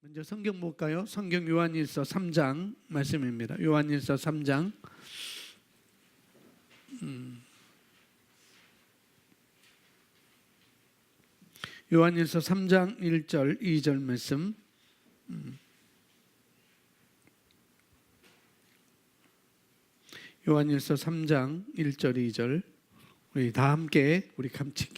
먼저 성경 볼까요? 성경 요한일서 3장 말씀입니다. 요한일서 3장 요한일서 3장 1절 2절 말씀. 요한일서 3장 1절 2절 우리 다 함께 같이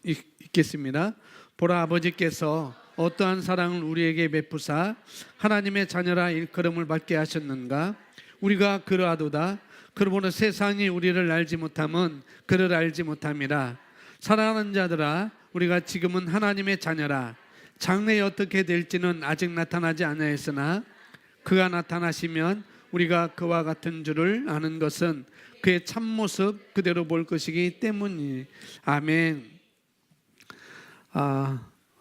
읽겠습니다. 보라, 아버지께서 어떠한 사랑을 우리에게 베푸사 하나님의 자녀라 일컬음을 받게 하셨는가. 우리가 그러하도다. 그러므로 세상이 우리를 알지 못함은 그를 알지 못함이라. 사랑하는 자들아, 우리가 지금은 하나님의 자녀라. 장래에 어떻게 될지는 아직 나타나지 않았으나 그가 나타나시면 우리가 그와 같은 줄을 아는 것은 그의 참모습 그대로 볼 것이기 때문이니. 아멘.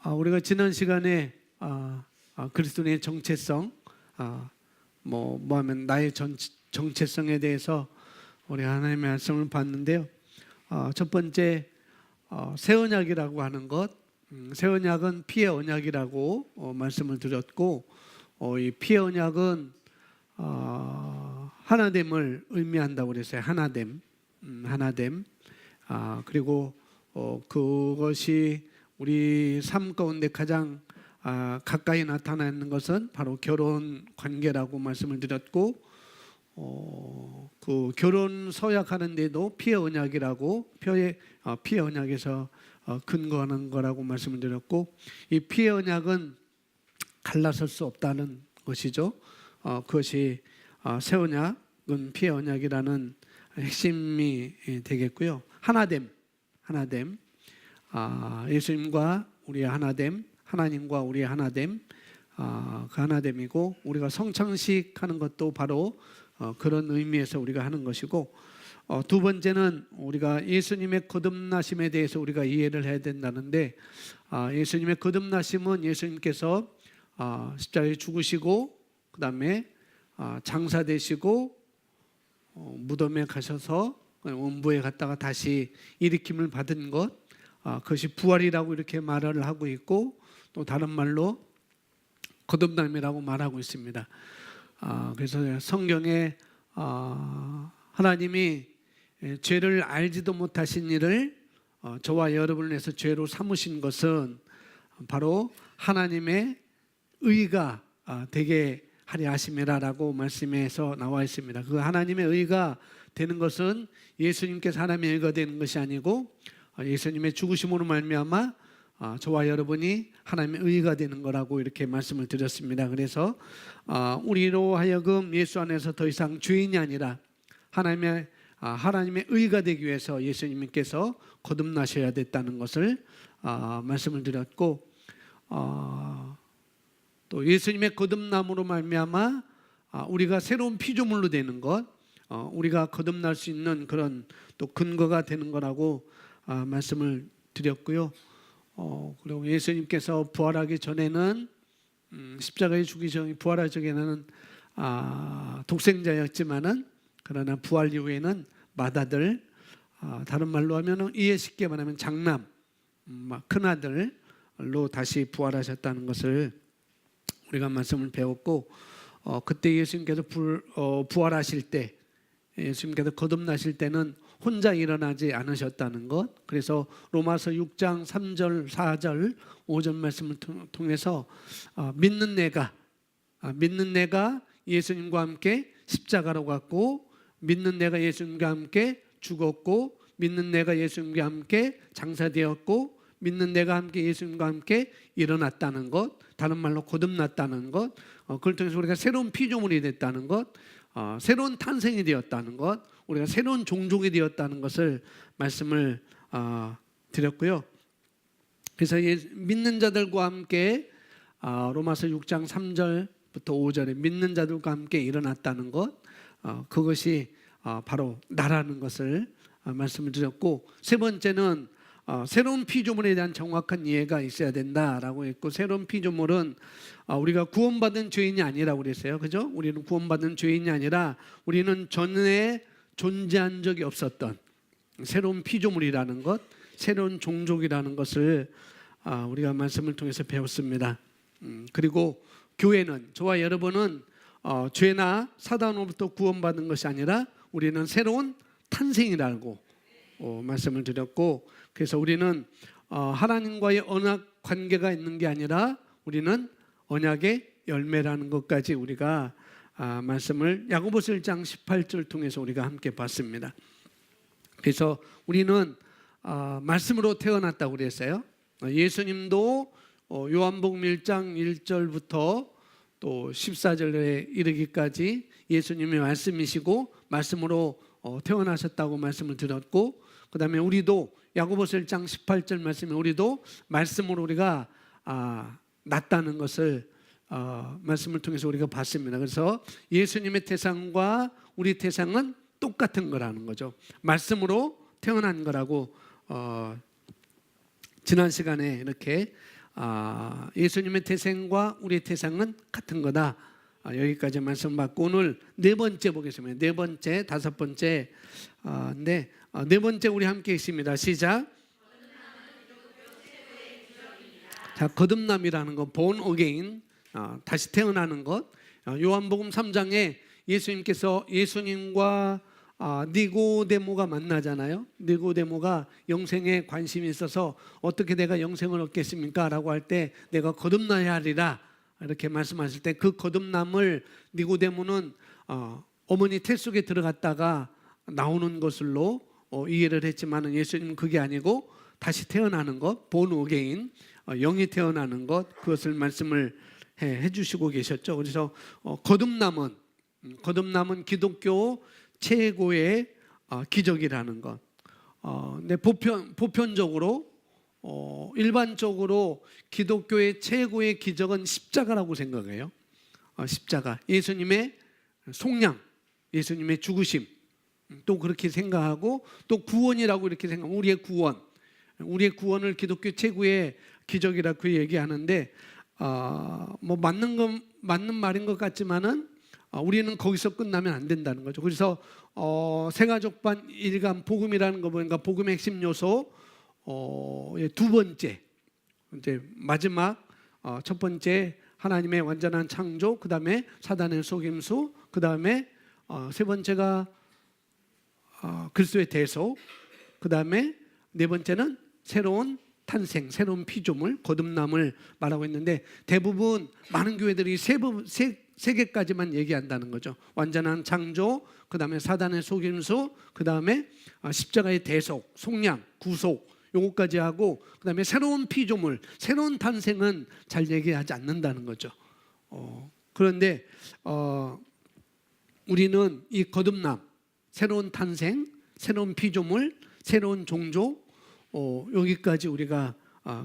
우리가 지난 시간에 그리스도의 정체성, 하면 나의 정체성에 대해서 우리 하나님의 말씀을 봤는데요. 첫 번째 새 언약이라고 하는 것, 새 언약은 피의 언약이라고 말씀을 드렸고, 이 피의 언약은 하나됨을 의미한다고 그랬어요. 하나됨. 그리고 그것이 우리 삶 가운데 가장 가까이 나타나는 것은 바로 결혼 관계라고 말씀을 드렸고, 그 결혼 서약하는 데도 피의 언약이라고 피의 언약에서 근거하는 거라고 말씀을 드렸고, 이 피의 언약은 갈라설 수 없다는 것이죠. 그것이 새 언약은 피의 언약이라는 핵심이 되겠고요. 하나됨. 예수님과 우리의 하나됨, 하나님과 우리의 하나됨, 그 하나됨이고, 우리가 성찬식 하는 것도 바로 그런 의미에서 우리가 하는 것이고, 두 번째는 우리가 예수님의 거듭나심에 대해서 우리가 이해를 해야 된다는데, 예수님의 거듭나심은 예수님께서 십자가에 죽으시고 그 다음에 장사되시고 무덤에 가셔서 원부에 갔다가 다시 일으킴을 받은 것, 그것이 부활이라고 이렇게 말을 하고 있고, 또 다른 말로 거듭남이라고 말하고 있습니다. 그래서 성경에 하나님이 죄를 알지도 못하신 이를 저와 여러분을 위해서 죄로 삼으신 것은 바로 하나님의 의가 되게 하려 하심이라고 말씀에서 나와 있습니다. 그 하나님의 의가 되는 것은 예수님께서 하나님의 의가 되는 것이 아니고 예수님의 죽으심으로 말미암아 저와 여러분이 하나님의 의가 되는 거라고 이렇게 말씀을 드렸습니다. 그래서 우리로 하여금 예수 안에서 더 이상 죄인이 아니라 하나님의 의가 되기 위해서 예수님께서 거듭나셔야 됐다는 것을 말씀을 드렸고, 또 예수님의 거듭남으로 말미암아 우리가 새로운 피조물로 되는 것, 우리가 거듭날 수 있는 그런 또 근거가 되는 거라고 말씀을 드렸고요. 그리고 예수님께서 부활하기 전에는 십자가에 죽기 전 부활하기 전에는 독생자였지만은, 그러나 부활 이후에는 맏아들, 다른 말로 하면 이해 쉽게 말하면 장남, 큰아들로 다시 부활하셨다는 것을 우리가 말씀을 배웠고, 그때 예수님께서 부활하실 때, 예수님께서 거듭나실 때는 혼자 일어나지 않으셨다는 것. 그래서 로마서 6장 3절 4절 5절 말씀을 통해서 믿는 내가 예수님과 함께 십자가로 갔고, 믿는 내가 예수님과 함께 죽었고, 믿는 내가 예수님과 함께 장사되었고, 믿는 내가 함께 예수님과 함께 일어났다는 것, 다른 말로 거듭났다는 것, 그걸 통해서 우리가 새로운 피조물이 됐다는 것, 새로운 탄생이 되었다는 것, 우리가 새로운 종족이 되었다는 것을 말씀을 드렸고요. 그래서 믿는 자들과 함께 로마서 6장 3절부터 5절에 믿는 자들과 함께 일어났다는 것, 그것이 바로 나라는 것을 말씀을 드렸고, 세 번째는 새로운 피조물에 대한 정확한 이해가 있어야 된다라고 했고, 새로운 피조물은 우리가 구원받은 죄인이 아니라고 그랬어요. 그죠? 우리는 구원받은 죄인이 아니라 우리는 전에 존재한 적이 없었던 새로운 피조물이라는 것, 새로운 종족이라는 것을 우리가 말씀을 통해서 배웠습니다. 그리고 교회는, 저와 여러분은 죄나 사단으로부터 구원받은 것이 아니라 우리는 새로운 탄생이라고 말씀을 드렸고, 그래서 우리는 하나님과의 언약 관계가 있는 게 아니라 우리는 언약의 열매라는 것까지 우리가 말씀을 야고보서 1장 18절 통해서 우리가 함께 봤습니다. 그래서 우리는 말씀으로 태어났다고 그랬어요. 예수님도 요한복음 1장 1절부터 또 14절에 이르기까지 예수님의 말씀이시고 말씀으로 태어나셨다고 말씀을 드렸고, 그 다음에 우리도 야고보서 1장 18절 말씀에 우리도 말씀으로 우리가 났다는 것을 말씀을 통해서 우리가 봤습니다. 그래서 예수님의 태생과 우리 태생은 똑같은 거라는 거죠. 말씀으로 태어난 거라고 지난 시간에 이렇게 예수님의 태생과 우리의 태생은 같은 거다, 여기까지 말씀 받고 오늘 네 번째 보겠습니다. 네 번째, 다섯 번째, 네 번째 우리 함께 있습니다. 시작. 자, 거듭남이라는 거, born again, 다시 태어나는 것. 요한복음 3장에 예수님께서 예수님과 니고데모가 만나잖아요. 니고데모가 영생에 관심이 있어서 어떻게 내가 영생을 얻겠습니까? 라고 할 때 내가 거듭나야 하리라 이렇게 말씀하실 때, 그 거듭남을 니고데모는 어머니 태 속에 들어갔다가 나오는 것으로 이해를 했지만 예수님은 그게 아니고 다시 태어나는 것, born again, 영이 태어나는 것, 그것을 말씀을 해주시고 계셨죠. 그래서 거듭남은 기독교 최고의 기적이라는 것. 근데 보편적으로 일반적으로 기독교의 최고의 기적은 십자가라고 생각해요. 십자가, 예수님의 속량, 예수님의 죽으심, 또 그렇게 생각하고, 또 구원이라고 이렇게 생각하고, 우리의 구원을 기독교 최고의 기적이라고 얘기하는데, 뭐 맞는 말인 것 같지만은 우리는 거기서 끝나면 안 된다는 거죠. 그래서 세가족반 일감 복음이라는 거 보니까 복음의 핵심 요소 두 번째, 이제 마지막 첫 번째 하나님의 완전한 창조, 그 다음에 사단의 속임수, 그 다음에 세 번째가 그리스도의 대속, 그 다음에 네 번째는 새로운 탄생, 새로운 피조물, 거듭남을 말하고 있는데, 대부분 많은 교회들이 세 개까지만 얘기한다는 거죠. 완전한 창조, 그 다음에 사단의 속임수, 그 다음에 십자가의 대속, 속량, 구속, 요거까지 하고, 그 다음에 새로운 피조물, 새로운 탄생은 잘 얘기하지 않는다는 거죠. 그런데 우리는 이 거듭남, 새로운 탄생, 새로운 피조물, 새로운 종족, 여기까지 우리가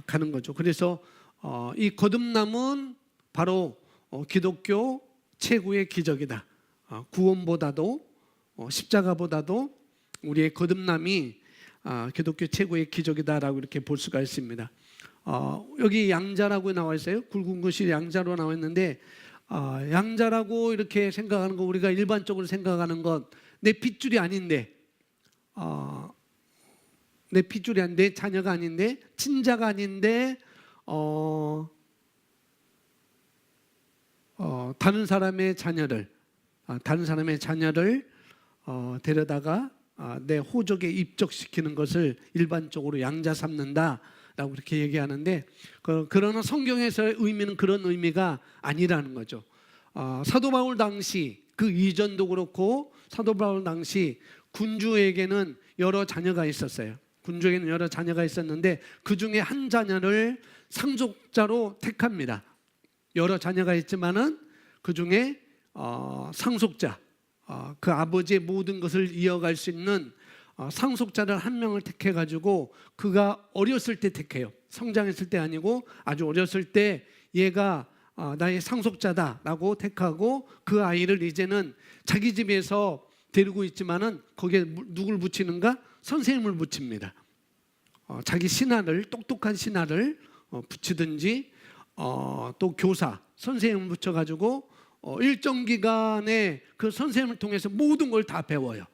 가는 거죠. 그래서 이 거듭남은 바로 기독교 최고의 기적이다. 구원보다도 십자가보다도 우리의 거듭남이 기독교 최고의 기적이다라고 이렇게 볼 수가 있습니다. 여기 양자라고 나와 있어요. 굵은 것이 양자로 나와 있는데, 양자라고 이렇게 생각하는 거, 우리가 일반적으로 생각하는 것, 내 핏줄이 아닌데, 내 핏줄이 아닌데, 자녀가 아닌데, 친자가 아닌데, 다른 사람의 자녀를 데려다가 내 호적에 입적시키는 것을 일반적으로 양자 삼는다라고 이렇게 얘기하는데, 그러나 성경에서의 의미는 그런 의미가 아니라는 거죠. 사도 바울 당시, 그 이전도 그렇고 사도 바울 당시 군주에게는 여러 자녀가 있었어요. 군주에게는 여러 자녀가 있었는데 그 중에 한 자녀를 상속자로 택합니다. 여러 자녀가 있지만은 그 중에 상속자, 그 아버지의 모든 것을 이어갈 수 있는 상속자를 한 명을 택해가지고, 그가 어렸을 때 택해요. 성장했을 때 아니고 아주 어렸을 때 얘가 나의 상속자다라고 택하고, 그 아이를 이제는 자기 집에서 데리고 있지만은 거기에 누굴 붙이는가? 선생님을 붙입니다. 자기 신하를, 똑똑한 신하를 붙이든지, 또 교사, 선생님을 붙여가지고 일정 기간에 그 선생님을 통해서 모든 걸 다 배워요.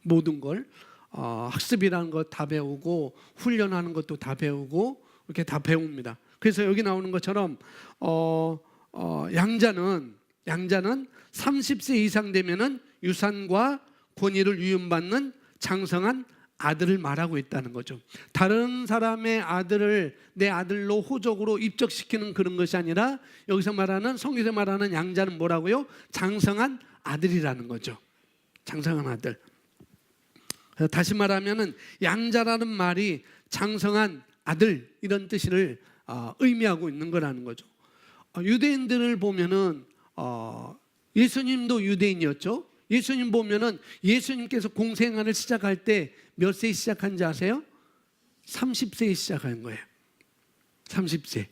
모든 걸 학습이라는 것 다 배우고, 훈련하는 것도 다 배우고, 이렇게 다 배웁니다. 그래서 여기 나오는 것처럼 양자는 30세 이상 되면은 유산과 권위를 위임받는 장성한 아들을 말하고 있다는 거죠. 다른 사람의 아들을 내 아들로 호적으로 입적시키는 그런 것이 아니라 여기서 말하는, 성경에서 말하는 양자는 뭐라고요? 장성한 아들이라는 거죠. 장성한 아들. 다시 말하면은 양자라는 말이 장성한 아들, 이런 뜻을 의미하고 있는 거라는 거죠. 유대인들을 보면은 예수님도 유대인이었죠. 예수님 보면은 예수님께서 공생활을 시작할 때 몇 세에 시작한지 아세요? 30세에 시작한 거예요. 30세.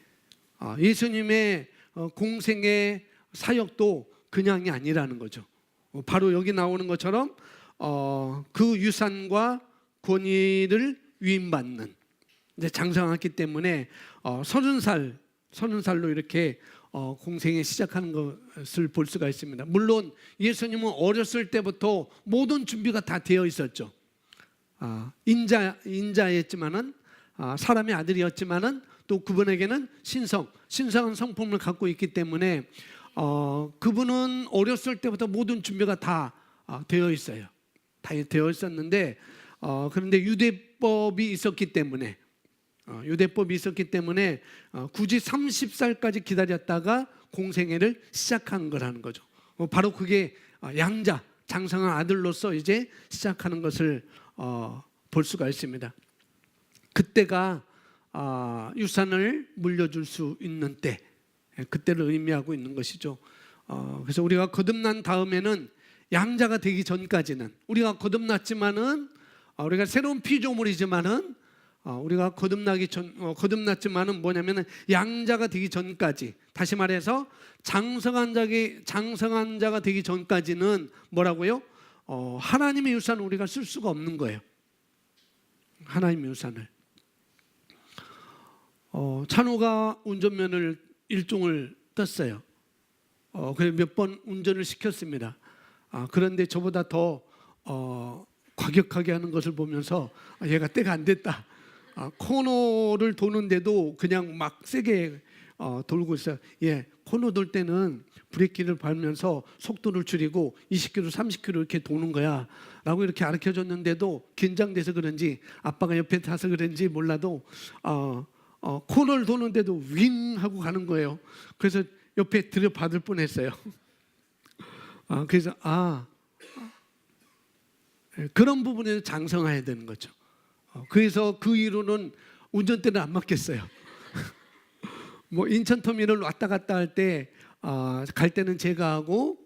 예수님의 공생의 사역도 그냥이 아니라는 거죠. 바로 여기 나오는 것처럼 그 유산과 권위를 위임받는, 이제 장성했기 때문에 30살로 이렇게 공생에 시작하는 것을 볼 수가 있습니다. 물론 예수님은 어렸을 때부터 모든 준비가 다 되어 있었죠. 인자였지만은, 사람의 아들이었지만은 또 그분에게는 신성한 성품을 갖고 있기 때문에 그분은 어렸을 때부터 모든 준비가 다 되어 있어요. 다 되어 있었는데 그런데 유대법이 있었기 때문에 굳이 30살까지 기다렸다가 공생애를 시작한 거라는 거죠. 바로 그게 양자, 장성한 아들로서 이제 시작하는 것을 볼 수가 있습니다. 그때가 유산을 물려줄 수 있는 때, 그때를 의미하고 있는 것이죠. 그래서 우리가 거듭난 다음에는 양자가 되기 전까지는, 우리가 거듭났지만은 우리가 새로운 피조물이지만은 우리가 거듭났지만은 뭐냐면은 양자가 되기 전까지, 다시 말해서 장성한 자가 되기 전까지는 뭐라고요? 하나님의 유산을 우리가 쓸 수가 없는 거예요. 하나님의 유산을. 찬호가 운전면허를 1종을 떴어요. 그래서 몇 번 운전을 시켰습니다. 그런데 저보다 더 과격하게 하는 것을 보면서 얘가 때가 안 됐다. 코너를 도는데도 그냥 막 세게 돌고 있어요. 코너 돌 때는 브레이크를 밟으면서 속도를 줄이고 20km, 30km 이렇게 도는 거야 라고 이렇게 가르쳐줬는데도 긴장돼서 그런지, 아빠가 옆에 타서 그런지 몰라도 코너를 도는데도 윙 하고 가는 거예요. 그래서 옆에 들여받을 뻔했어요. 그래서 그런 부분에서 장성해야 되는 거죠. 그래서 그 이후로는 운전대를 안 맡겼어요. 뭐 인천터미널 왔다 갔다 할 때 갈 때는 제가 하고,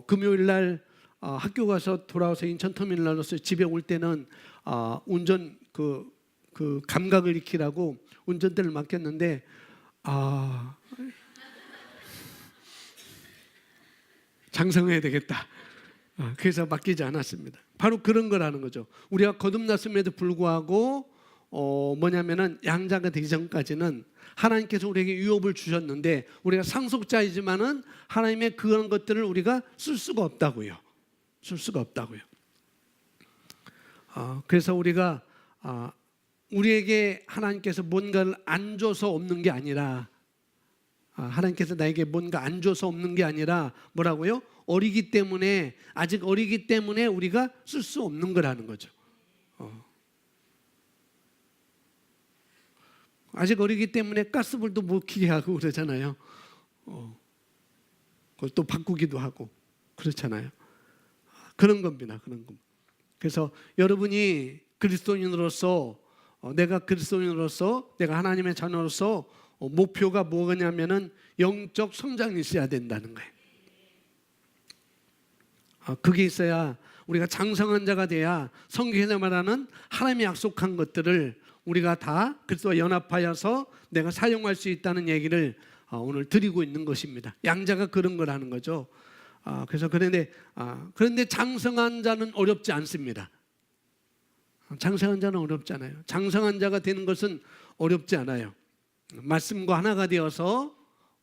금요일 날 학교 가서 돌아와서 인천터미널로서 집에 올 때는 운전 그 감각을 익히라고 운전대를 맡겼는데 장성해야 되겠다. 그래서 맡기지 않았습니다. 바로 그런 거라는 거죠. 우리가 거듭났음에도 불구하고 뭐냐면은 양자가 되기 전까지는 하나님께서 우리에게 유업을 주셨는데 우리가 상속자이지만은 하나님의 그런 것들을 우리가 쓸 수가 없다고요. 그래서 우리가 우리에게 하나님께서 뭔가를 안 줘서 없는 게 아니라, 하나님께서 나에게 뭔가 안 줘서 없는 게 아니라 뭐라고요? 아직 어리기 때문에 우리가 쓸 수 없는 거라는 거죠. 아직 어리기 때문에 가스불도 못 켜게 하고 그러잖아요. 그걸 또 바꾸기도 하고 그렇잖아요. 그런 겁니다. 그래서 여러분이 그리스도인으로서, 내가 하나님의 자녀로서 목표가 뭐냐면은 영적 성장이 있어야 된다는 거예요. 그게 있어야 우리가 장성한 자가 돼야 성경에서 말하는 하나님이 약속한 것들을 우리가 다 그리스도와 연합하여서 내가 사용할 수 있다는 얘기를 오늘 드리고 있는 것입니다. 양자가 그런 거라는 거죠. 그런데 장성한 자는 어렵지 않습니다. 장성한 자는 어렵지 않아요. 장성한 자가 되는 것은 어렵지 않아요. 말씀과 하나가 되어서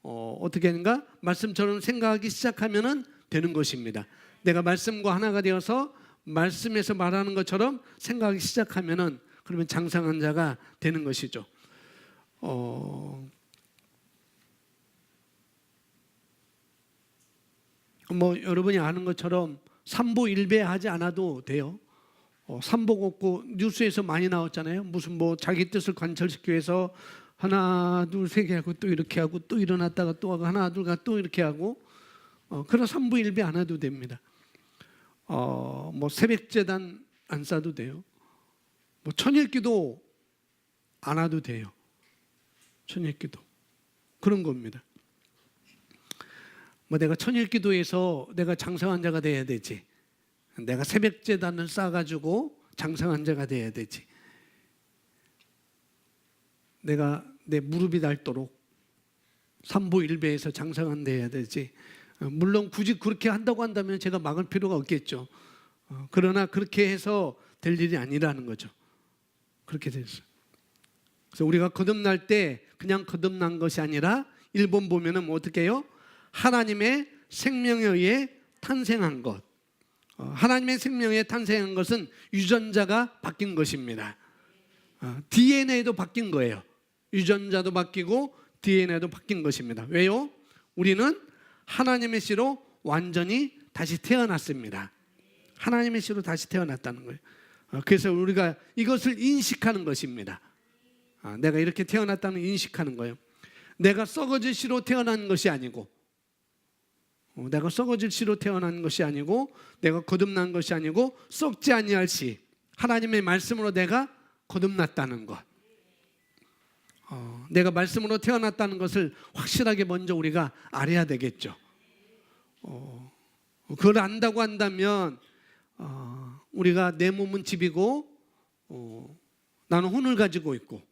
어떻게 하는가? 말씀처럼 생각하기 시작하면 되는 것입니다. 내가 말씀과 하나가 되어서 말씀에서 말하는 것처럼 생각하기 시작하면 그러면 장성한 자가 되는 것이죠. 뭐 여러분이 아는 것처럼 삼보일배하지 않아도 돼요. 삼복 없고 뉴스에서 많이 나왔잖아요. 무슨 뭐 자기 뜻을 관철시키기 위해서 하나 둘 세 개 하고 또 이렇게 하고 또 일어났다가 또 하고 하나 둘 또 이렇게 하고 그런 삼보일배 안 해도 됩니다. 뭐 새벽재단 안 싸도 돼요. 뭐 천일기도 안 와도 돼요. 천일기도 그런 겁니다. 뭐 내가 천일기도에서 내가 장성한 자가 돼야 되지. 내가 새벽재단을 쌓아가지고 장성한 자가 돼야 되지. 내가 내 무릎이 닳도록 삼보일배에서 장성한 데 해야 되지. 물론 굳이 그렇게 한다고 한다면 제가 막을 필요가 없겠죠. 그러나 그렇게 해서 될 일이 아니라는 거죠. 그렇게 됐어요. 그래서 우리가 거듭날 때 그냥 거듭난 것이 아니라 일본 보면은 뭐 어떻게 해요? 하나님의 생명에 의해 탄생한 것. 하나님의 생명에 탄생한 것은 유전자가 바뀐 것입니다. DNA도 바뀐 거예요. 유전자도 바뀌고 DNA도 바뀐 것입니다. 왜요? 우리는 하나님의 씨로 완전히 다시 태어났습니다. 하나님의 씨로 다시 태어났다는 거예요. 그래서 우리가 이것을 인식하는 것입니다. 내가 이렇게 태어났다는 인식하는 거예요. 내가 썩어질 씨로 태어난 것이 아니고, 내가 썩어질 씨로 태어난 것이 아니고, 내가 거듭난 것이 아니고, 썩지 아니할 씨, 하나님의 말씀으로 내가 거듭났다는 것. 내가 말씀으로 태어났다는 것을 확실하게 먼저 우리가 알아야 되겠죠. 그걸 안다고 한다면 우리가 내 몸은 집이고 나는 혼을 가지고 있고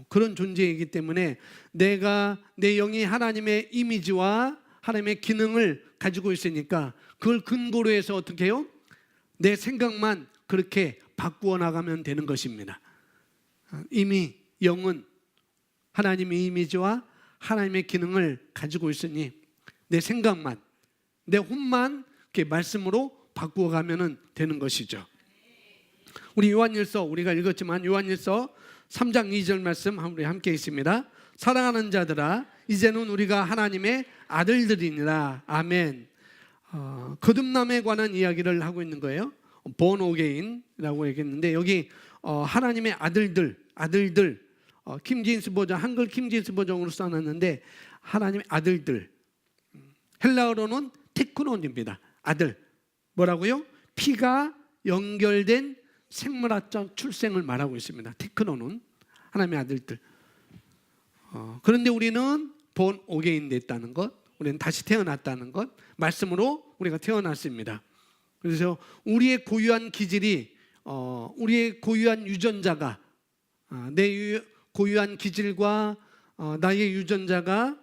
그런 존재이기 때문에 내가 내 영이 하나님의 이미지와 하나님의 기능을 가지고 있으니까 그걸 근거로 해서 어떻게 해요? 내 생각만 그렇게 바꾸어 나가면 되는 것입니다. 이미 영은 하나님의 이미지와 하나님의 기능을 가지고 있으니 내 생각만, 내 혼만 이렇게 말씀으로 바꾸어 가면 되는 것이죠. 우리 요한일서 우리가 읽었지만 요한일서 3장 2절 말씀 우리 함께 있습니다. 사랑하는 자들아 이제는 우리가 하나님의 아들들이니라. 아멘. 거듭남에 관한 이야기를 하고 있는 거예요. born again이라고 얘기했는데 여기 하나님의 아들들 킹제임스 버전 한글 킹제임스 버전으로 써놨는데 하나님의 아들들 헬라어로는 테크논입니다. 아들 뭐라고요? 피가 연결된 생물학적 출생을 말하고 있습니다. 테크논은 하나님의 아들들. 그런데 우리는 born again 됐다는 것, 우리는 다시 태어났다는 것, 말씀으로 우리가 태어났습니다. 그래서 우리의 고유한 기질이 우리의 고유한 유전자가 내 고유한 기질과 나의 유전자가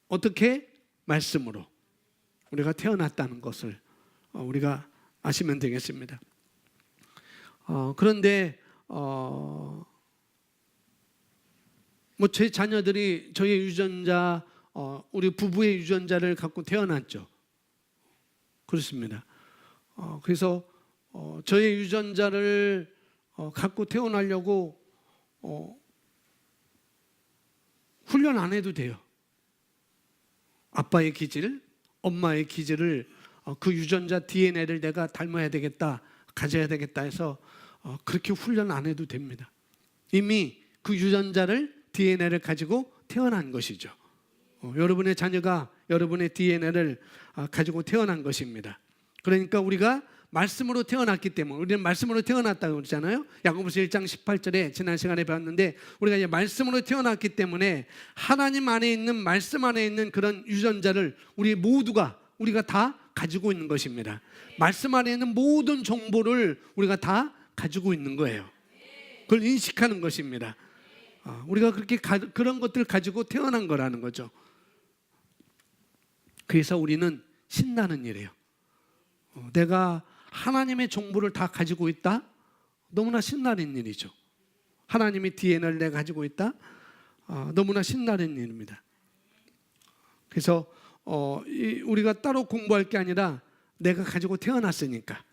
어떻게 말씀으로 우리가 태어났다는 것을 우리가 아시면 되겠습니다. 그런데 뭐 제 자녀들이 저의 유전자 우리 부부의 유전자를 갖고 태어났죠. 그렇습니다. 그래서 저의 유전자를 갖고 태어나려고 훈련 안 해도 돼요. 아빠의 기질, 엄마의 기질을 그 유전자 DNA를 내가 닮아야 되겠다, 가져야 되겠다 해서 그렇게 훈련 안 해도 됩니다. 이미 그 유전자를 DNA를 가지고 태어난 것이죠. 여러분의 자녀가 여러분의 DNA를 가지고 태어난 것입니다. 그러니까 우리가 말씀으로 태어났기 때문에 우리는 말씀으로 태어났다고 그러잖아요. 야고보서 1장 18절에 지난 시간에 배웠는데 우리가 이제 말씀으로 태어났기 때문에 하나님 안에 있는 말씀 안에 있는 그런 유전자를 우리가 다 가지고 있는 것입니다. 말씀 안에 있는 모든 정보를 우리가 다 가지고 있는 거예요. 그걸 인식하는 것입니다. 우리가 그렇게 그런 것들을 가지고 태어난 거라는 거죠. 그래서 우리는 신나는 일이에요. 내가 하나님의 정보를 다 가지고 있다? 너무나 신나는 일이죠. 하나님의 DNA를 내가 가지고 있다? 너무나 신나는 일입니다. 그래서 우리가 따로 공부할 게 아니라 내가 가지고 태어났으니까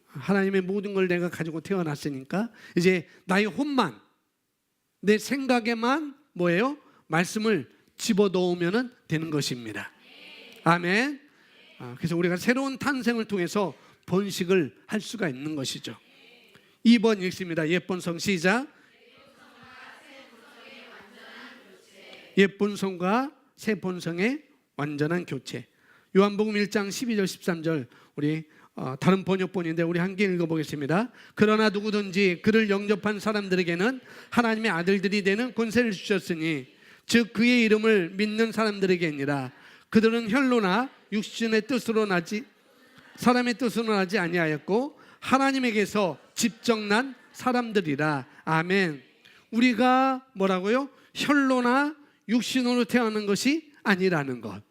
하나님의 모든 걸 내가 가지고 태어났으니까 이제 나의 혼만 내 생각에만 뭐예요? 말씀을 집어넣으면 되는 것입니다. 아멘. 그래서 우리가 새로운 탄생을 통해서 번식을 할 수가 있는 것이죠. 2번 읽습니다. 예쁜 성 시작. 예쁜 성과 새 본성의 완전한 교체. 요한복음 1장 12절 13절 우리 다른 번역본인데 우리 함께 읽어보겠습니다. 그러나 누구든지 그를 영접한 사람들에게는 하나님의 아들들이 되는 권세를 주셨으니 즉 그의 이름을 믿는 사람들에게 아니라 그들은 혈로나 육신의 뜻으로 나지 사람의 뜻으로 나지 아니하였고 하나님에게서 직접 난 사람들이라. 아멘. 우리가 뭐라고요? 혈로나 육신으로 태어난 것이 아니라는 것.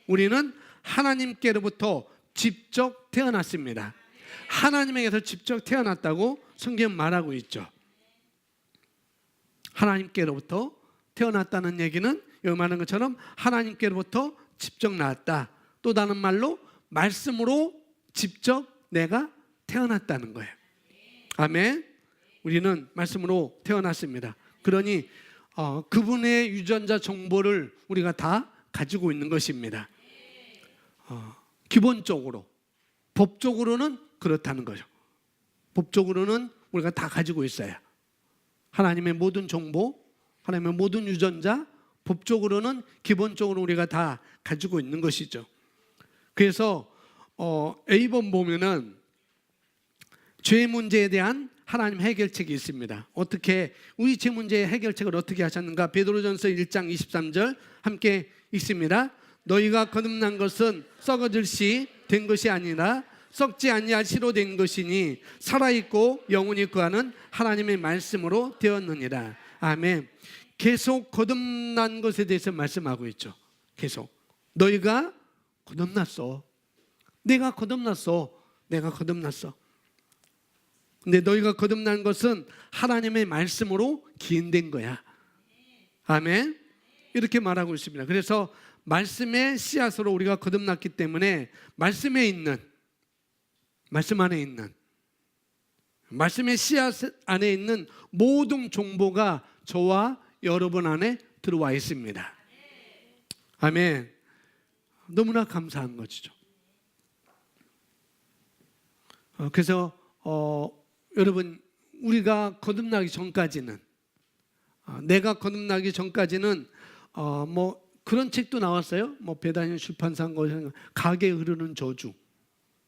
우리는 하나님께로부터 직접 태어났습니다. 하나님에게서 직접 태어났다고 성경 말하고 있죠. 하나님께로부터 태어났다는 얘기는 여기 말하는 것처럼 하나님께로부터 직접 나왔다. 또 다른 말로 말씀으로 직접 내가 태어났다는 거예요. 아멘. 우리는 말씀으로 태어났습니다. 그러니 그분의 유전자 정보를 우리가 다 가지고 있는 것입니다. 기본적으로 법적으로는 그렇다는 거죠. 법적으로는 우리가 다 가지고 있어요. 하나님의 모든 정보, 하나님의 모든 유전자, 법적으로는 기본적으로 우리가 다 가지고 있는 것이죠. 그래서 A번 보면은 죄 문제에 대한 하나님 해결책이 있습니다. 어떻게 우리 죄 문제의 해결책을 어떻게 하셨는가? 베드로전서 1장 23절 함께 읽습니다. 너희가 거듭난 것은 썩어질 시 된 것이 아니라 썩지 아니할 시로 된 것이니 살아있고 영원히 거하는 하나님의 말씀으로 되었느니라. 아멘. 계속 거듭난 것에 대해서 말씀하고 있죠. 계속 너희가 거듭났어. 내가 거듭났어. 내가 거듭났어. 근데 너희가 거듭난 것은 하나님의 말씀으로 기인된 거야. 아멘. 이렇게 말하고 있습니다. 그래서 말씀의 씨앗으로 우리가 거듭났기 때문에 말씀 안에 있는 말씀의 씨앗 안에 있는 모든 정보가 저와 여러분 안에 들어와 있습니다. 아멘. 너무나 감사한 것이죠. 그래서 여러분 우리가 거듭나기 전까지는 내가 거듭나기 전까지는 뭐 그런 책도 나왔어요. 뭐 배다니엘 출판사인 거 가게 흐르는 저주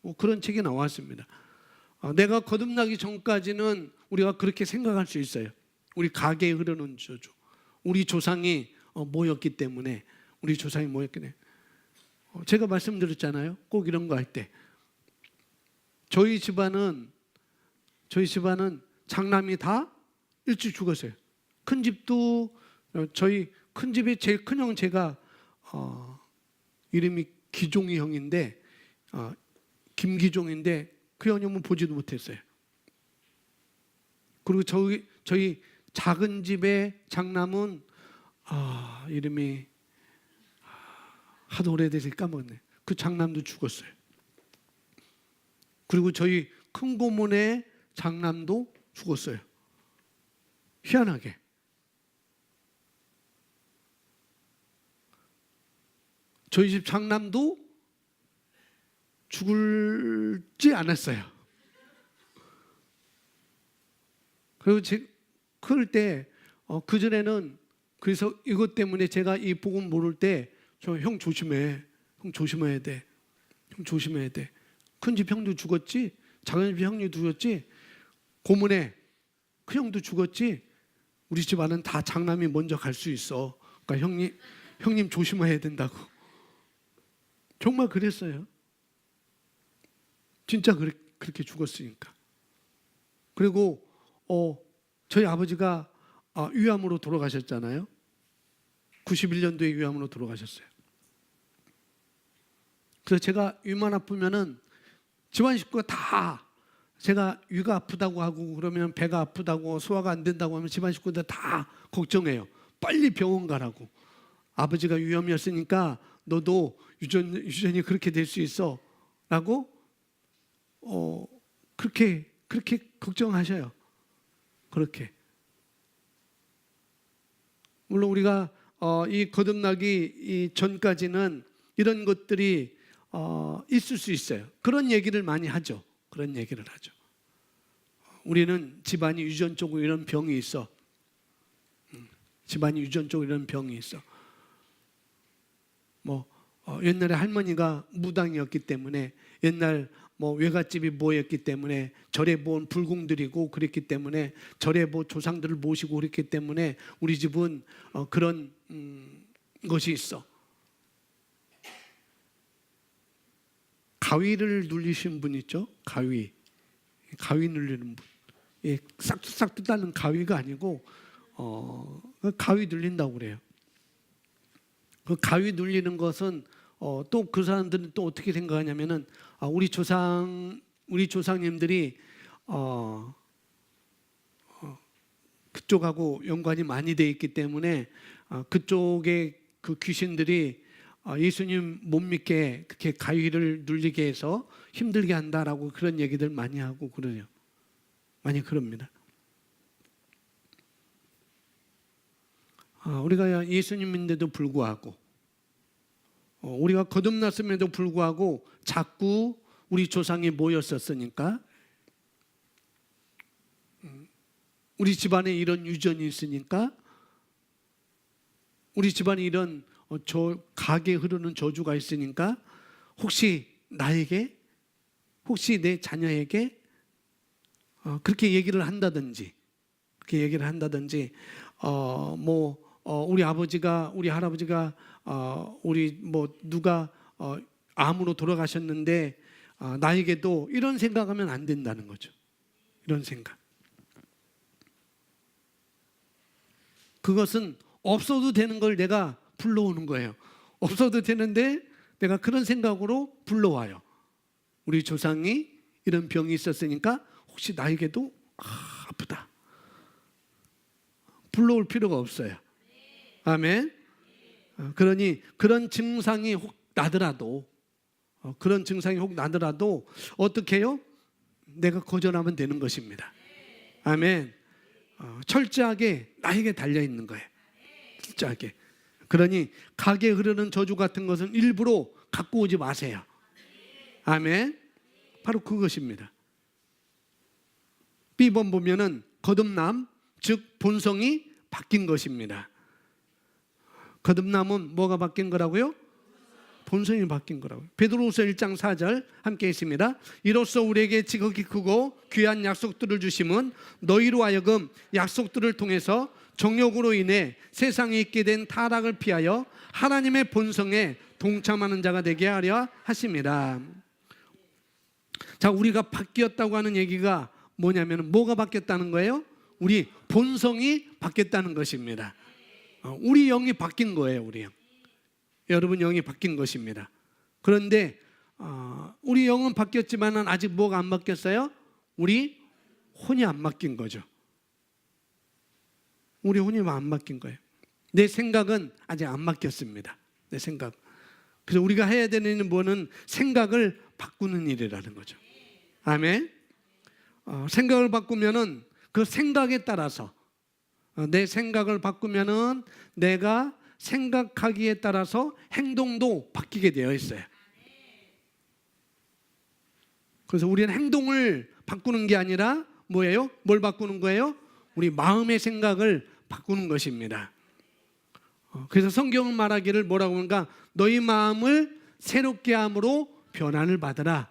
뭐 그런 책이 나왔습니다. 내가 거듭나기 전까지는 우리가 그렇게 생각할 수 있어요. 우리 가게에 흐르는 저주. 우리 조상이 뭐였기 때문에 우리 조상이 뭐였기 때문에 제가 말씀드렸잖아요. 꼭 이런 거 할 때 저희 집안은 장남이 다 일찍 죽었어요. 큰 집도 저희 큰 집의 제일 큰 형 제가 이름이 기종이 형인데 김기종인데 그 형님은 보지도 못했어요. 그리고 저희 작은 집의 장남은 이름이 하도 오래돼서 까먹었네. 그 장남도 죽었어요. 그리고 저희 큰 고모네 장남도 죽었어요. 희한하게. 저희 집 장남도 죽을지 않았어요. 그리고 그럴 때 그전에는 그래서 이것 때문에 제가 이 복음 모를 때 저 형 조심해. 형 조심해야 돼. 형 조심해야 돼. 큰 집 형도 죽었지. 작은 집 형도 죽었지. 고모네 그 형도 죽었지. 우리 집안은 다 장남이 먼저 갈 수 있어. 그러니까 형님 조심해야 된다고. 정말 그랬어요. 진짜 그렇게 죽었으니까. 그리고 저희 아버지가 위암으로 돌아가셨잖아요. 91년도에 위암으로 돌아가셨어요. 그래서 제가 위만 아프면은 집안 식구가 다 제가 위가 아프다고 하고 그러면 배가 아프다고 소화가 안 된다고 하면 집안 식구들 다 걱정해요. 빨리 병원 가라고. 아버지가 위암이었으니까 너도 유전이 그렇게 될 수 있어 라고 그렇게 걱정하셔요. 그렇게. 물론 우리가 이 거듭나기 전까지는 이런 것들이 있을 수 있어요. 그런 얘기를 많이 하죠. 그런 얘기를 하죠. 우리는 집안이 유전적으로 이런 병이 있어. 집안이 유전적으로 이런 병이 있어. 옛날에 할머니가 무당이었기 때문에, 옛날 외갓집이 뭐였기 때문에 절에 모은 불공들이고 그랬기 때문에, 절에 조상들을 모시고 그랬기 때문에 우리 집은 그런 것이 있어. 가위를 눌리신 분 있죠? 가위 눌리는 분. 예, 싹둑싹 뜯다는 가위가 아니고 가위 눌린다고 그래요. 그 가위 눌리는 것은 또 그 사람들은 또 어떻게 생각하냐면은 우리 조상님들이 그쪽하고 연관이 많이 돼 있기 때문에 그쪽의 그 귀신들이 예수님 못 믿게 그렇게 가위를 눌리게 해서 힘들게 한다라고 그런 얘기들 많이 하고 그러요. 많이 그럽니다. 우리가 예수님인데도 불구하고, 우리가 거듭났음에도 불구하고 자꾸 우리 조상이 모였었으니까, 우리 집안에 이런 유전이 있으니까, 우리 집안에 이런 가게 흐르는 저주가 있으니까, 혹시 나에게, 혹시 내 자녀에게 그렇게 얘기를 한다든지, 우리 아버지가, 우리 할아버지가, 우리 누가 암으로 돌아가셨는데 나에게도, 이런 생각하면 안 된다는 거죠. 이런 생각. 그것은 없어도 되는 걸 내가 불러오는 거예요. 없어도 되는데 내가 그런 생각으로 불러와요. 우리 조상이 이런 병이 있었으니까 혹시 나에게도 아프다. 불러올 필요가 없어요. 아멘. 그러니 그런 증상이 혹 나더라도, 어떻게 해요? 내가 거절하면 되는 것입니다. 아멘. 철저하게 나에게 달려있는 거예요. 철저하게. 그러니 가게 흐르는 저주 같은 것은 일부러 갖고 오지 마세요. 아멘. 바로 그것입니다. B번 보면은 거듭남, 즉 본성이 바뀐 것입니다. 거듭남은 뭐가 바뀐 거라고요? 본성이 바뀐 거라고요. 베드로후서 1장 4절 함께 있습니다. 이로써 우리에게 지극히 크고 귀한 약속들을 주심은 너희로 하여금 약속들을 통해서 정욕으로 인해 세상에 있게 된 타락을 피하여 하나님의 본성에 동참하는 자가 되게 하려 하심이라. 자, 우리가 바뀌었다고 하는 얘기가 뭐냐면, 뭐가 바뀌었다는 거예요? 우리 본성이 바뀌었다는 것입니다. 우리 영이 바뀐 거예요. 우리 영. 여러분 영이 바뀐 것입니다. 그런데 우리 영은 바뀌었지만 아직 뭐가 안 바뀌었어요? 우리 혼이 안 바뀐 거죠. 우리 혼이 안 바뀐 거예요. 내 생각은 아직 안 바뀌었습니다. 내 생각. 그래서 우리가 해야 되는 일은 뭐는 생각을 바꾸는 일이라는 거죠. 아멘. 생각을 바꾸면은 그 생각에 따라서, 내 생각을 바꾸면은 내가 생각하기에 따라서 행동도 바뀌게 되어 있어요. 그래서 우리는 행동을 바꾸는 게 아니라 뭐예요? 뭘 바꾸는 거예요? 우리 마음의 생각을 바꾸는 것입니다. 그래서 성경은 말하기를 뭐라고 하는가? 너희 마음을 새롭게 함으로 변화를 받으라,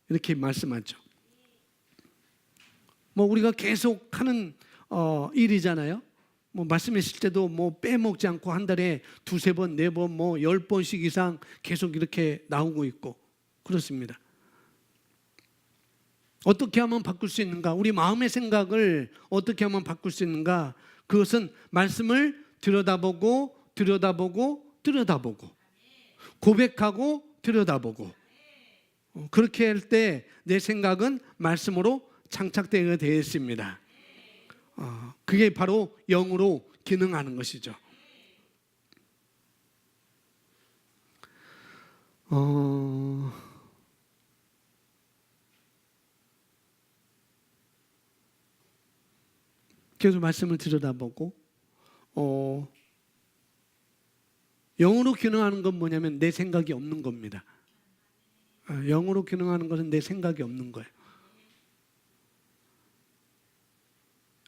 이렇게 말씀하죠. 우리가 계속 하는 일이잖아요. 말씀하실 때도 빼먹지 않고 한 달에 2-3번, 4번, 10번씩 이상 계속 이렇게 나오고 있고 그렇습니다. 어떻게 하면 바꿀 수 있는가? 우리 마음의 생각을 어떻게 하면 바꿀 수 있는가? 그것은 말씀을 들여다보고 고백하고 들여다보고, 그렇게 할 때 내 생각은 말씀으로 장착되어 되어 있습니다. 그게 바로 영으로 기능하는 것이죠. 계속 말씀을 들여다보고, 영으로 기능하는 건 뭐냐면 내 생각이 없는 겁니다. 영으로 기능하는 것은 내 생각이 없는 거예요.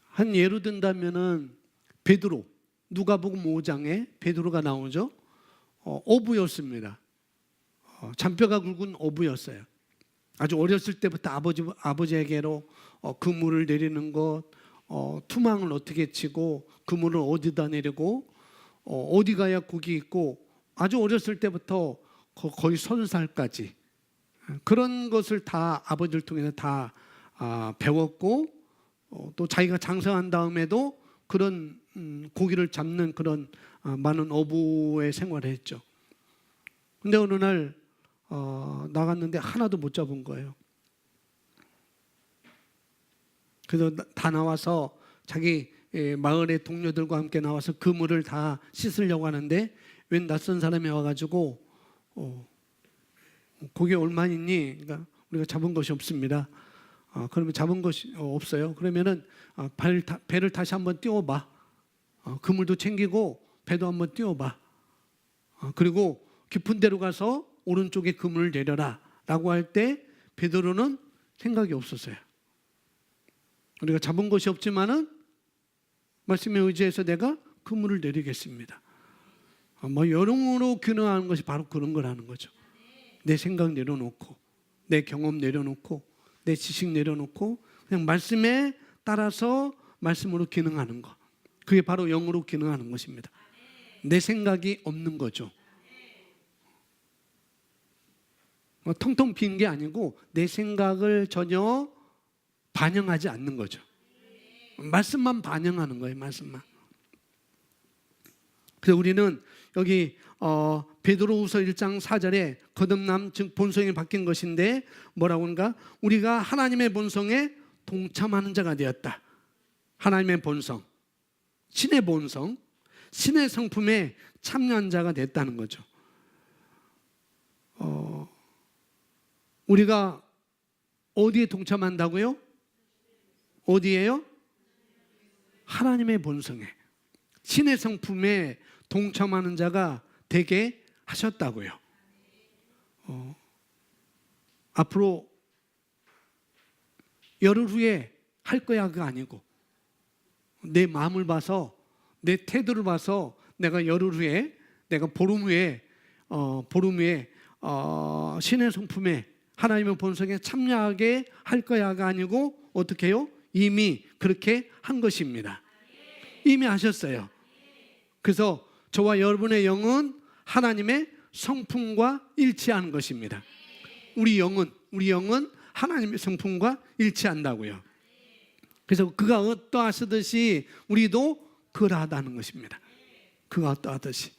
한 예로 든다면은 베드로, 누가복음 5장에 베드로가 나오죠. 어부였습니다. 잔뼈가 굵은 어부였어요. 아주 어렸을 때부터 아버지에게로 그물을 내리는 것, 투망을 어떻게 치고 그물을 어디다 내리고 어디 가야 고기 있고, 아주 어렸을 때부터 거의 30살까지 그런 것을 다 아버지를 통해서 다 배웠고, 또 자기가 장성한 다음에도 그런 고기를 잡는 그런 많은 어부의 생활을 했죠. 근데 어느 날 나갔는데 하나도 못 잡은 거예요. 그래서 다 나와서 자기 마을의 동료들과 함께 나와서 그물을 다 씻으려고 하는데, 웬 낯선 사람이 와가지고 고기 얼마 있니? 그러니까 우리가 잡은 것이 없습니다. 그러면 잡은 것이 없어요. 그러면은 배를 다시 한번 띄워봐. 그물도 챙기고 배도 한번 띄워봐. 그리고 깊은 데로 가서 오른쪽에 그물을 내려라 라고 할 때 베드로는 생각이 없었어요. 우리가 잡은 것이 없지만은 말씀에 의지해서 내가 그물을 내리겠습니다. 영으로 균형하는 것이 바로 그런 거라는 거죠. 내 생각 내려놓고, 내 경험 내려놓고, 내 지식 내려놓고 그냥 말씀에 따라서 말씀으로 기능하는 것, 그게 바로 영으로 기능하는 것입니다. 내 생각이 없는 거죠. 텅텅 빈 게 아니고 내 생각을 전혀 반영하지 않는 거죠. 말씀만 반영하는 거예요. 말씀만. 그래서 우리는 여기 베드로후서 1장 4절에 거듭남 즉 본성이 바뀐 것인데 뭐라고 하는가? 우리가 하나님의 본성에 동참하는 자가 되었다. 하나님의 본성, 신의 본성, 신의 성품에 참여한 자가 됐다는 거죠. 우리가 어디에 동참한다고요? 어디에요? 하나님의 본성에, 신의 성품에 동참하는 자가 되게 하셨다고요. 앞으로 열흘 후에 할 거야가 아니고 내 마음을 봐서, 내 태도를 봐서 내가 열흘 후에, 내가 보름 후에 신의 성품에, 하나님의 본성에 참여하게 할 거야가 아니고 어떻게 해요? 이미 그렇게 한 것입니다. 이미 하셨어요. 그래서 저와 여러분의 영은 하나님의 성품과 일치하는 것입니다. 우리 영은 하나님의 성품과 일치한다고요. 그래서 그가 어떠하시듯이 우리도 그러하다는 것입니다. 그가 어떠하듯이.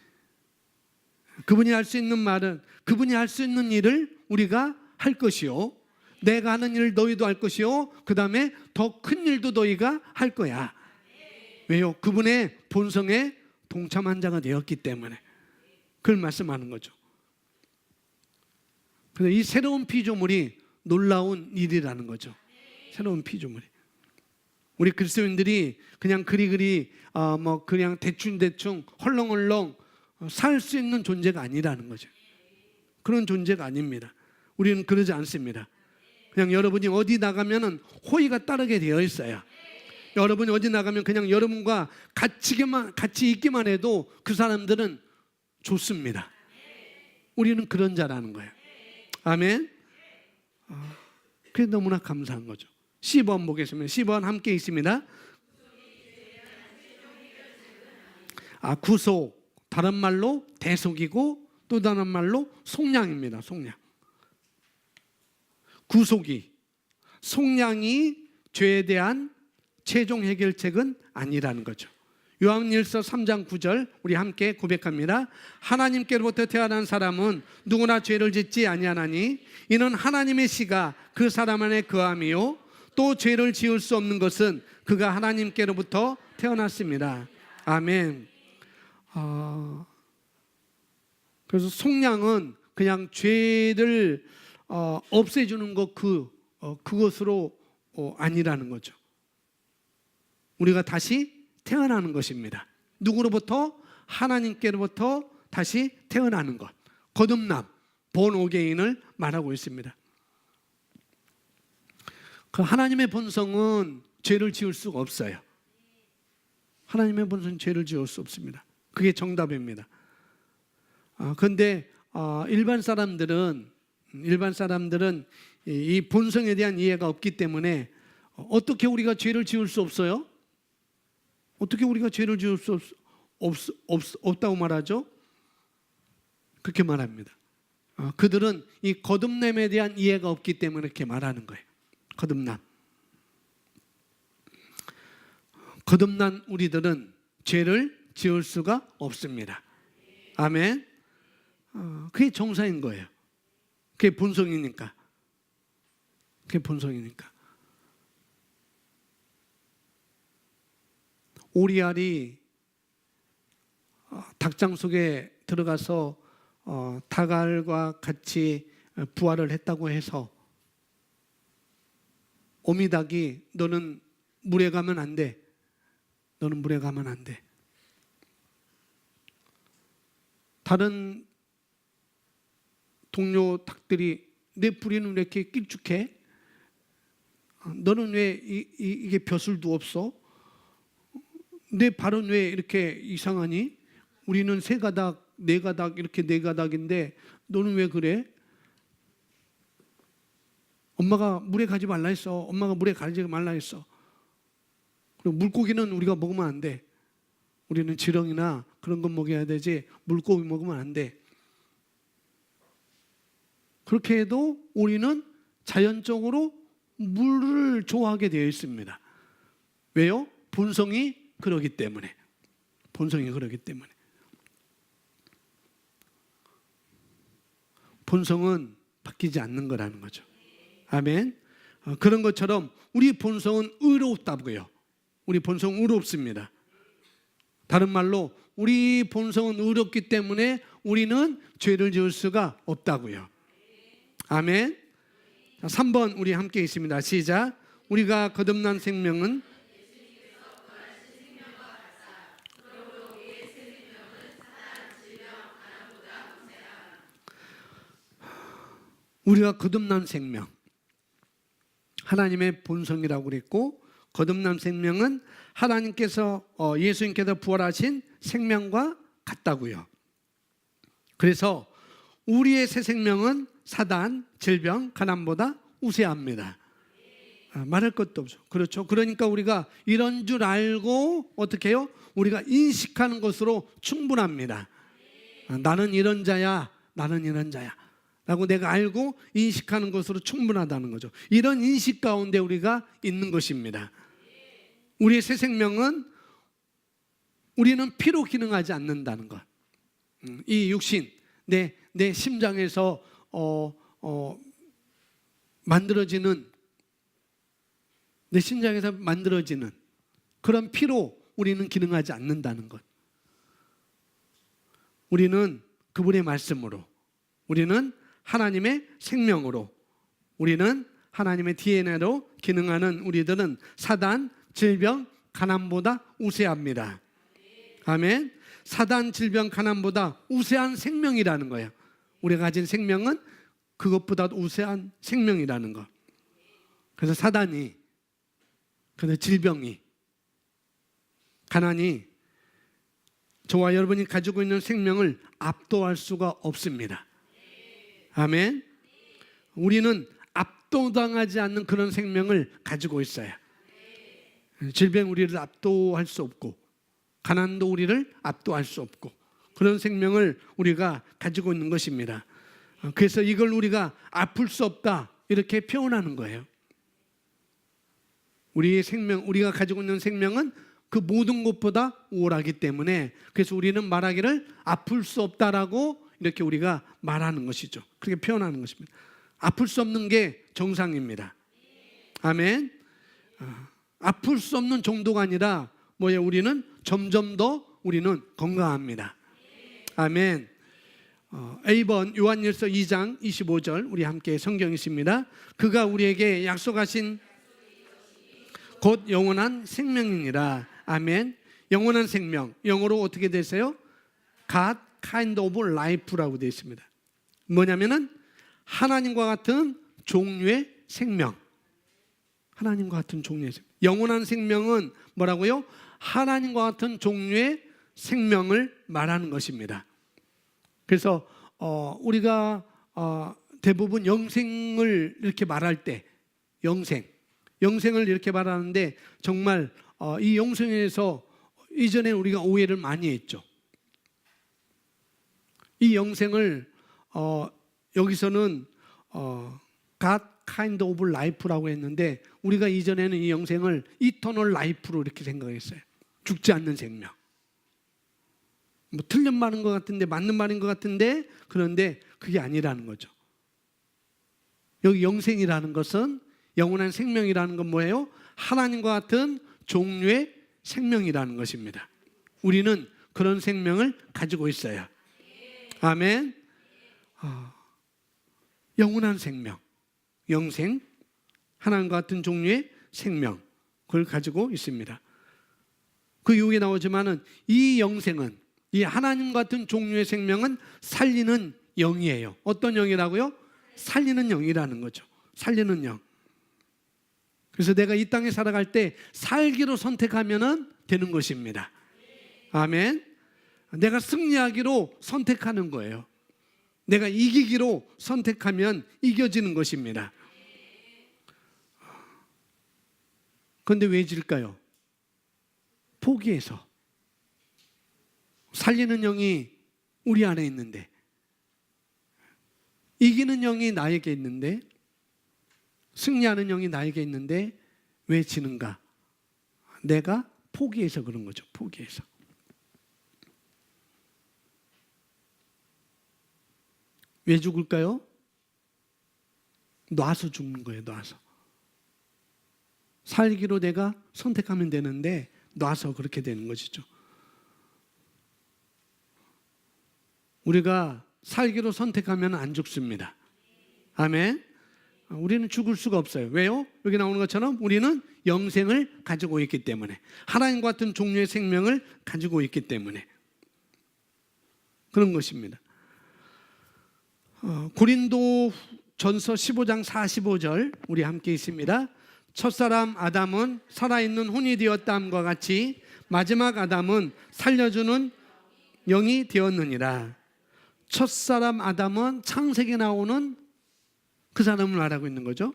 그분이 할 수 있는 말은, 그분이 할 수 있는 일을 우리가 할 것이요, 내가 하는 일을 너희도 할 것이요, 그 다음에 더 큰 일도 너희가 할 거야. 왜요? 그분의 본성에 동참한 자가 되었기 때문에. 그걸 말씀하는 거죠. 그래서 이 새로운 피조물이 놀라운 일이라는 거죠. 새로운 피조물이. 우리 그리스도인들이 그냥 그리그리 그냥 대충 헐렁헐렁 살 수 있는 존재가 아니라는 거죠. 그런 존재가 아닙니다. 우리는 그러지 않습니다. 그냥 여러분이 어디 나가면은 호의가 따르게 되어 있어요. 여러분이 어디 나가면 그냥 여러분과 같이 있기만 해도 그 사람들은 좋습니다. 우리는 그런 자라는 거예요. 아멘. 그게 너무나 감사한 거죠. 10번 보겠습니다. 10번 함께 있습니다. 구속, 다른 말로 대속이고 또 다른 말로 속량입니다. 속량. 구속이, 속량이 죄에 대한 최종 해결책은 아니라는 거죠. 요한일서 3장 9절 우리 함께 고백합니다. 하나님께로부터 태어난 사람은 누구나 죄를 짓지 아니하나니 이는 하나님의 씨가 그 사람 안에 거함이요 또 죄를 지을 수 없는 것은 그가 하나님께로부터 태어났습니다. 아멘. 그래서 속량은 그냥 죄를 없애주는 것 그것으로 아니라는 거죠. 우리가 다시 태어나는 것입니다. 누구로부터? 하나님께로부터 다시 태어나는 것, 거듭남, 본 어게인을 말하고 있습니다. 그 하나님의 본성은 죄를 지을 수가 없어요. 하나님의 본성은 죄를 지을 수 없습니다. 그게 정답입니다. 그런데 일반 사람들은 이 본성에 대한 이해가 없기 때문에 어떻게 우리가 죄를 지을 수 없어요? 어떻게 우리가 죄를 지을 수 없다고 말하죠? 그렇게 말합니다. 그들은 이 거듭남에 대한 이해가 없기 때문에 그렇게 말하는 거예요. 거듭난 우리들은 죄를 지을 수가 없습니다. 아멘. 그게 정사인 거예요. 그게 본성이니까. 오리알이 닭장 속에 들어가서 닭알과 같이 부화를 했다고 해서 어미닭이 너는 물에 가면 안 돼. 다른 동료 닭들이 내 뿌리는 왜 이렇게 길쭉해? 너는 왜 이게 벼슬도 없어? 내 발은 왜 이렇게 이상하니? 우리는 3가닥, 4가닥 이렇게 4가닥인데 너는 왜 그래? 엄마가 물에 가지 말라 했어. 그리고 물고기는 우리가 먹으면 안 돼. 우리는 지렁이나 그런 거 먹여야 되지 물고기 먹으면 안 돼. 그렇게 해도 우리는 자연적으로 물을 좋아하게 되어 있습니다. 왜요? 본성이 그러기 때문에. 본성은 바뀌지 않는 거라는 거죠. 아멘. 그런 것처럼 우리 본성은 의롭다고요. 우리 본성은 의롭습니다. 다른 말로 우리 본성은 의롭기 때문에 우리는 죄를 지을 수가 없다고요. 아멘. 3번 우리 함께 있습니다. 시작. 우리가 거듭난 생명은 우리가 거듭난 생명, 하나님의 본성이라고 그랬고, 거듭난 생명은 하나님께서 예수님께서 부활하신 생명과 같다고요. 그래서 우리의 새 생명은 사단, 질병, 가난보다 우세합니다. 말할 것도 없죠. 그렇죠. 그러니까 우리가 이런 줄 알고 어떻게 해요? 우리가 인식하는 것으로 충분합니다. 나는 이런 자야 라고 내가 알고 인식하는 것으로 충분하다는 거죠. 이런 인식 가운데 우리가 있는 것입니다. 우리의 새 생명은 우리는 피로 기능하지 않는다는 것. 이 육신, 내 심장에서 만들어지는 그런 피로 우리는 기능하지 않는다는 것. 우리는 그분의 말씀으로, 우리는 하나님의 생명으로, 우리는 하나님의 DNA로 기능하는 우리들은 사단, 질병, 가난보다 우세합니다. 아멘. 사단, 질병, 가난보다 우세한 생명이라는 거예요. 우리가 가진 생명은 그것보다 우세한 생명이라는 것. 그래서 사단이, 그래서 질병이, 가난이 저와 여러분이 가지고 있는 생명을 압도할 수가 없습니다. 아멘. 우리는 압도당하지 않는 그런 생명을 가지고 있어요. 질병 우리를 압도할 수 없고, 가난도 우리를 압도할 수 없고, 그런 생명을 우리가 가지고 있는 것입니다. 그래서 이걸 우리가 아플 수 없다 이렇게 표현하는 거예요. 우리의 생명, 우리가 가지고 있는 생명은 그 모든 것보다 우월하기 때문에, 그래서 우리는 말하기를 아플 수 없다라고 이렇게 우리가 말하는 것이죠. 그렇게 표현하는 것입니다. 아플 수 없는 게 정상입니다. 아멘. 아플 수 없는 정도가 아니라 우리는 점점 더 우리는 건강합니다. 아멘. A번 요한일서 2장 25절 우리 함께 성경 있습니다. 그가 우리에게 약속하신 곧 영원한 생명이니라. 아멘. 영원한 생명, 영어로 어떻게 되세요? God kind of life라고 되어 있습니다. 뭐냐면은 하나님과 같은 종류의 생명. 하나님과 같은 종류의 생명. 영원한 생명은 뭐라고요? 하나님과 같은 종류의 생명을 말하는 것입니다. 그래서 우리가 대부분 영생을 이렇게 말할 때 영생을 이렇게 말하는데 정말 이 영생에서 이전에 우리가 오해를 많이 했죠. 이 영생을 여기서는 God kind of life라고 했는데 우리가 이전에는 이 영생을 eternal life로 이렇게 생각했어요. 죽지 않는 생명. 뭐 틀린 말인 것 같은데 맞는 말인 것 같은데 그런데 그게 아니라는 거죠. 여기 영생이라는 것은 영원한 생명이라는 건 뭐예요? 하나님과 같은 종류의 생명이라는 것입니다. 우리는 그런 생명을 가지고 있어요. 아멘. 영원한 생명, 영생, 하나님과 같은 종류의 생명, 그걸 가지고 있습니다. 그 이후에 나오지만은 이 영생은, 이 하나님 같은 종류의 생명은 살리는 영이에요. 어떤 영이라고요? 살리는 영이라는 거죠. 살리는 영. 그래서 내가 이 땅에 살아갈 때 살기로 선택하면 되는 것입니다. 아멘. 내가 승리하기로 선택하는 거예요. 내가 이기기로 선택하면 이겨지는 것입니다. 그런데 왜 질까요? 포기해서. 살리는 영이 우리 안에 있는데, 이기는 영이 나에게 있는데, 승리하는 영이 나에게 있는데 왜 지는가? 내가 포기해서 그런 거죠. 포기해서. 왜 죽을까요? 놔서 죽는 거예요. 놔서. 살기로 내가 선택하면 되는데 놔서 그렇게 되는 것이죠. 우리가 살기로 선택하면 안 죽습니다. 아멘. 우리는 죽을 수가 없어요. 왜요? 여기 나오는 것처럼 우리는 영생을 가지고 있기 때문에, 하나님과 같은 종류의 생명을 가지고 있기 때문에 그런 것입니다. 고린도전서 15장 45절 우리 함께 있습니다. 첫사람 아담은 살아있는 혼이 되었다함과 같이 마지막 아담은 살려주는 영이 되었느니라. 첫사람 아담은 창세기에 나오는 그 사람을 말하고 있는 거죠.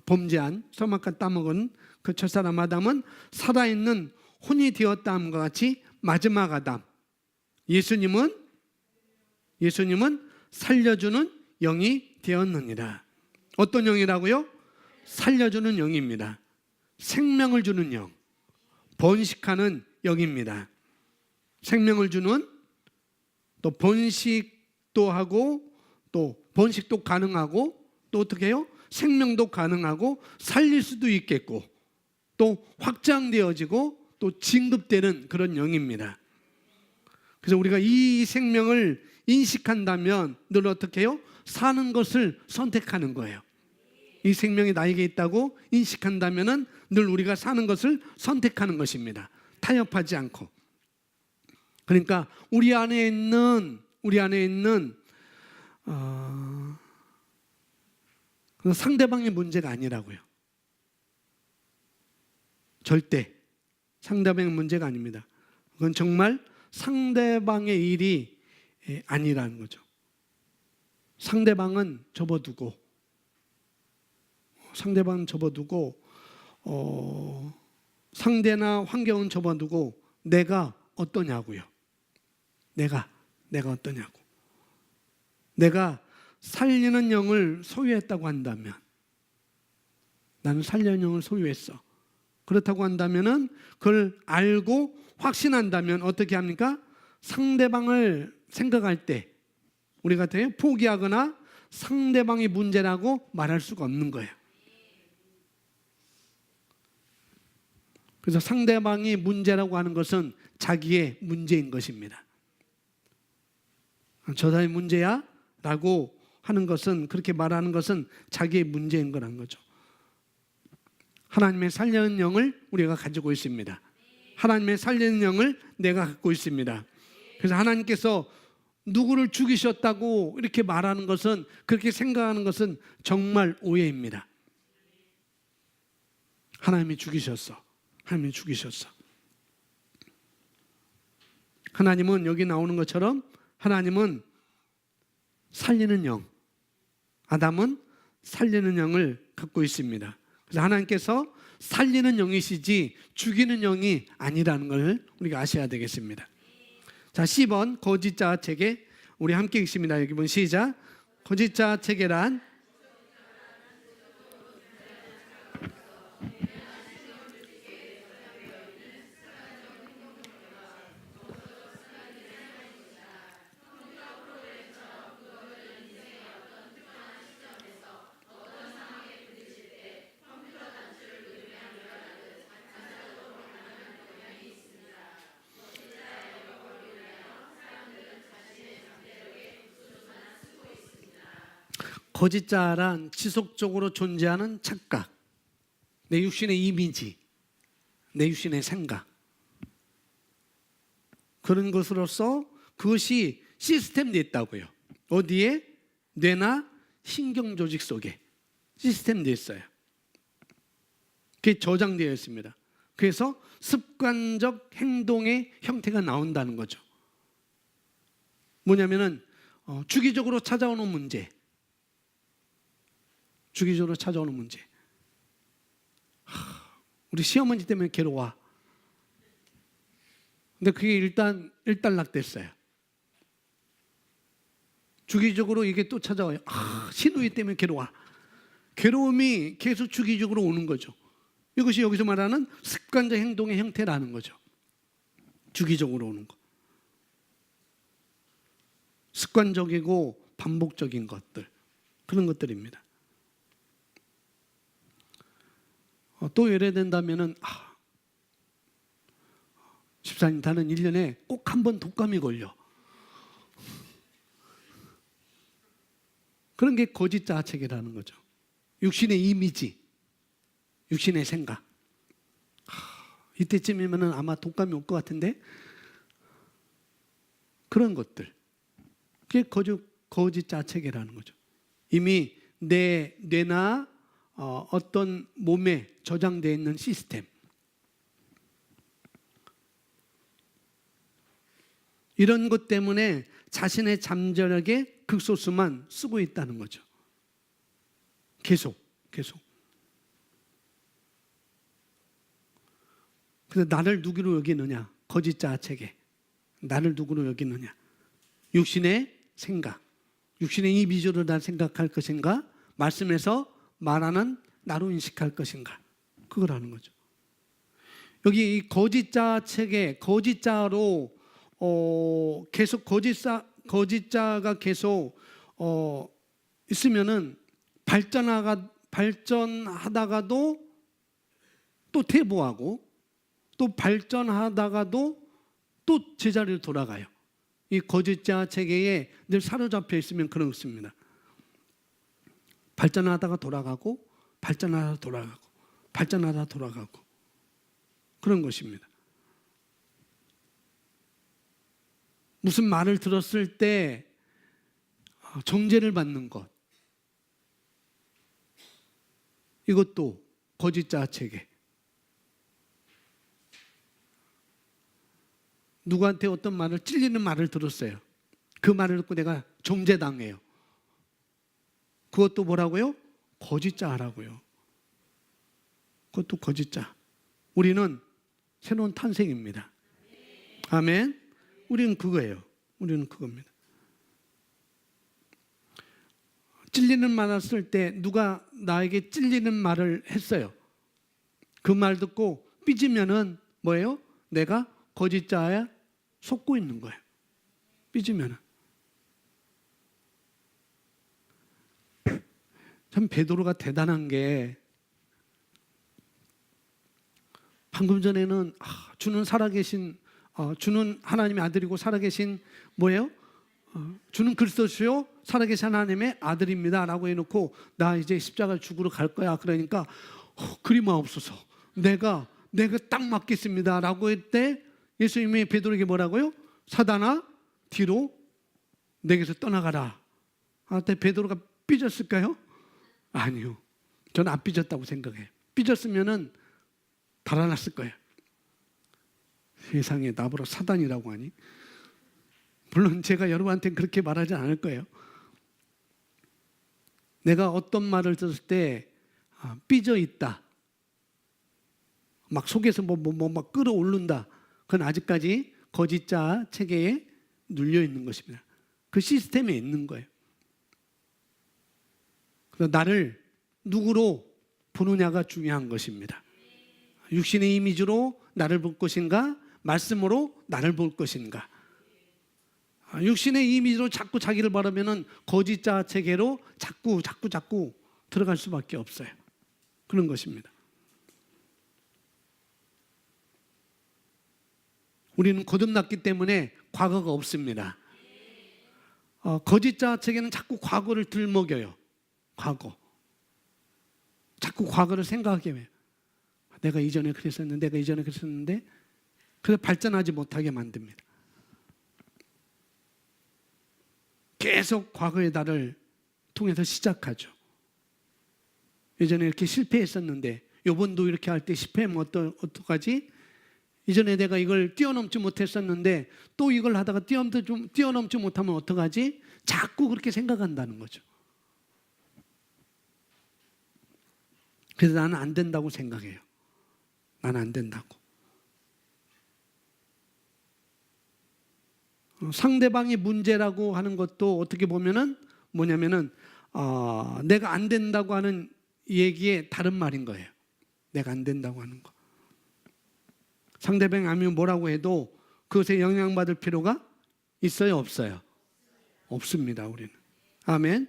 범죄한 선악과 따먹은 그 첫사람 아담은 살아있는 혼이 되었다함과 같이 마지막 아담 예수님은 살려주는 영이 되었느니라. 어떤 영이라고요? 살려주는 영입니다. 생명을 주는 영, 번식하는 영입니다. 생명을 주는, 또 번식도 하고, 또 번식도 가능하고, 또 어떻게 해요? 생명도 가능하고, 살릴 수도 있겠고, 또 확장되어지고, 또 진급되는 그런 영입니다. 그래서 우리가 이 생명을 인식한다면 늘 어떻게 해요? 사는 것을 선택하는 거예요. 이 생명이 나에게 있다고 인식한다면 늘 우리가 사는 것을 선택하는 것입니다. 타협하지 않고. 그러니까 우리 안에 있는 상대방의 문제가 아니라고요. 절대 상대방의 문제가 아닙니다. 그건 정말 상대방의 일이 아니라는 거죠. 상대방은 접어두고 상대나 환경은 접어두고 내가 어떠냐고요. 내가 어떠냐고. 내가 살리는 영을 소유했다고 한다면, 나는 살리는 영을 소유했어. 그렇다고 한다면은 그걸 알고 확신한다면 어떻게 합니까? 상대방을 생각할 때 우리 같아요. 포기하거나 상대방이 문제라고 말할 수가 없는 거예요. 그래서 상대방이 문제라고 하는 것은 자기의 문제인 것입니다. 저 사람이 문제야? 라고 하는 것은, 그렇게 말하는 것은 자기의 문제인 거라는 거죠. 하나님의 살리는 영을 우리가 가지고 있습니다. 하나님의 살리는 영을 내가 갖고 있습니다. 그래서 하나님께서 누구를 죽이셨다고 이렇게 말하는 것은, 그렇게 생각하는 것은 정말 오해입니다. 하나님이 죽이셨어. 하나님이 죽이셨어. 하나님은 여기 나오는 것처럼 하나님은 살리는 영, 아담은 살리는 영을 갖고 있습니다. 그래서 하나님께서 살리는 영이시지 죽이는 영이 아니라는 걸 우리가 아셔야 되겠습니다. 자, 10번 거짓자 체계, 우리 함께 읽습니다. 여기 보면 시작. 거짓자 체계란 거짓자란 지속적으로 존재하는 착각, 내 육신의 이미지, 내 육신의 생각, 그런 것으로서 그것이 시스템되어 있다고요. 어디에? 뇌나 신경조직 속에 시스템되어 있어요. 그게 저장되어 있습니다. 그래서 습관적 행동의 형태가 나온다는 거죠. 뭐냐면은 주기적으로 찾아오는 문제, 주기적으로 찾아오는 문제. 우리 시어머니 때문에 괴로워. 근데 그게 일단락됐어요. 주기적으로 이게 또 찾아와요. 시누이 때문에 괴로워. 괴로움이 계속 주기적으로 오는 거죠. 이것이 여기서 말하는 습관적 행동의 형태라는 거죠. 주기적으로 오는 것. 습관적이고 반복적인 것들, 그런 것들입니다. 또 예를 든다면은, 집사님, 나는 1년에 꼭 한 번 독감이 걸려. 그런 게 거짓자책이라는 거죠. 육신의 이미지, 육신의 생각. 이때쯤이면 아마 독감이 올 것 같은데, 그런 것들. 그게 거짓자책이라는 거죠. 이미 내 뇌나 어떤 몸에 저장되어 있는 시스템, 이런 것 때문에 자신의 잠재력의 극소수만 쓰고 있다는 거죠. 계속. 그래서 나를 누구로 여기느냐? 거짓자책에 나를 누구로 여기느냐? 육신의 생각, 육신의 이미지로 날 생각할 것인가? 말씀에서 말하는 나로 인식할 것인가? 그거라는 거죠. 여기 이 거짓자 책에 거짓자로 계속 거짓자가 계속 있으면은 발전하다가도 또 퇴보하고, 또 발전하다가도 또 제자리로 돌아가요. 이 거짓자 체계에 늘 사로잡혀 있으면 그렇습니다. 발전하다가 돌아가고, 발전하다 돌아가고 그런 것입니다. 무슨 말을 들었을 때 정죄를 받는 것, 이것도 거짓자 체계. 누구한테 어떤 말을, 찔리는 말을 들었어요. 그 말을 듣고 내가 정죄당해요. 그것도 뭐라고요? 거짓자라고요. 그것도 거짓자. 우리는 새로운 탄생입니다. 아멘. 우리는 그거예요. 우리는 그겁니다. 찔리는 말을 쓸 때 누가 나에게 찔리는 말을 했어요. 그 말 듣고 삐지면은 뭐예요? 내가 거짓자에 속고 있는 거예요. 삐지면은. 참 베드로가 대단한 게, 방금 전에는 주는 살아계신, 주는 하나님의 아들이고 살아계신 뭐예요? 주는 그리스도시요 살아계신 하나님의 아들입니다 라고 해놓고, 나 이제 십자가 죽으러 갈 거야. 그러니까 그리 마옵소서, 내가 딱 맡겠습니다 라고 할 때 예수님이 베드로에게 뭐라고요? 사단아 뒤로 내게서 떠나가라. 베드로가 삐졌을까요? 아니요. 저는 안 삐졌다고 생각해요. 삐졌으면은 달아났을 거예요. 세상에 나보러 사단이라고 하니? 물론 제가 여러분한테는 그렇게 말하지 않을 거예요. 내가 어떤 말을 들었을 때 삐져 있다, 막 속에서 막 끌어오른다, 그건 아직까지 거짓자 체계에 눌려 있는 것입니다. 그 시스템에 있는 거예요. 그래서 나를 누구로 보느냐가 중요한 것입니다. 육신의 이미지로 나를 볼 것인가, 말씀으로 나를 볼 것인가. 육신의 이미지로 자꾸 자기를 바라면은 거짓자 체계로 자꾸 들어갈 수밖에 없어요. 그런 것입니다. 우리는 거듭났기 때문에 과거가 없습니다. 거짓자 체계는 자꾸 과거를 들먹여요. 자꾸 과거를 생각하게 해요. 내가 이전에 그랬었는데, 그래서 발전하지 못하게 만듭니다. 계속 과거의 나를 통해서 시작하죠. 예전에 이렇게 실패했었는데 이번도 이렇게 할 때 실패하면 어떡하지? 이전에 내가 이걸 뛰어넘지 못했었는데 또 이걸 하다가 뛰어넘지 못하면 어떡하지? 자꾸 그렇게 생각한다는 거죠. 그래서 나는 안 된다고 생각해요. 나는 안 된다고. 상대방이 문제라고 하는 것도 어떻게 보면은 뭐냐면은 내가 안 된다고 하는 얘기의 다른 말인 거예요. 내가 안 된다고 하는 거. 상대방이 아니면 뭐라고 해도 그것에 영향받을 필요가 있어요, 없어요? 없습니다, 우리는. 아멘.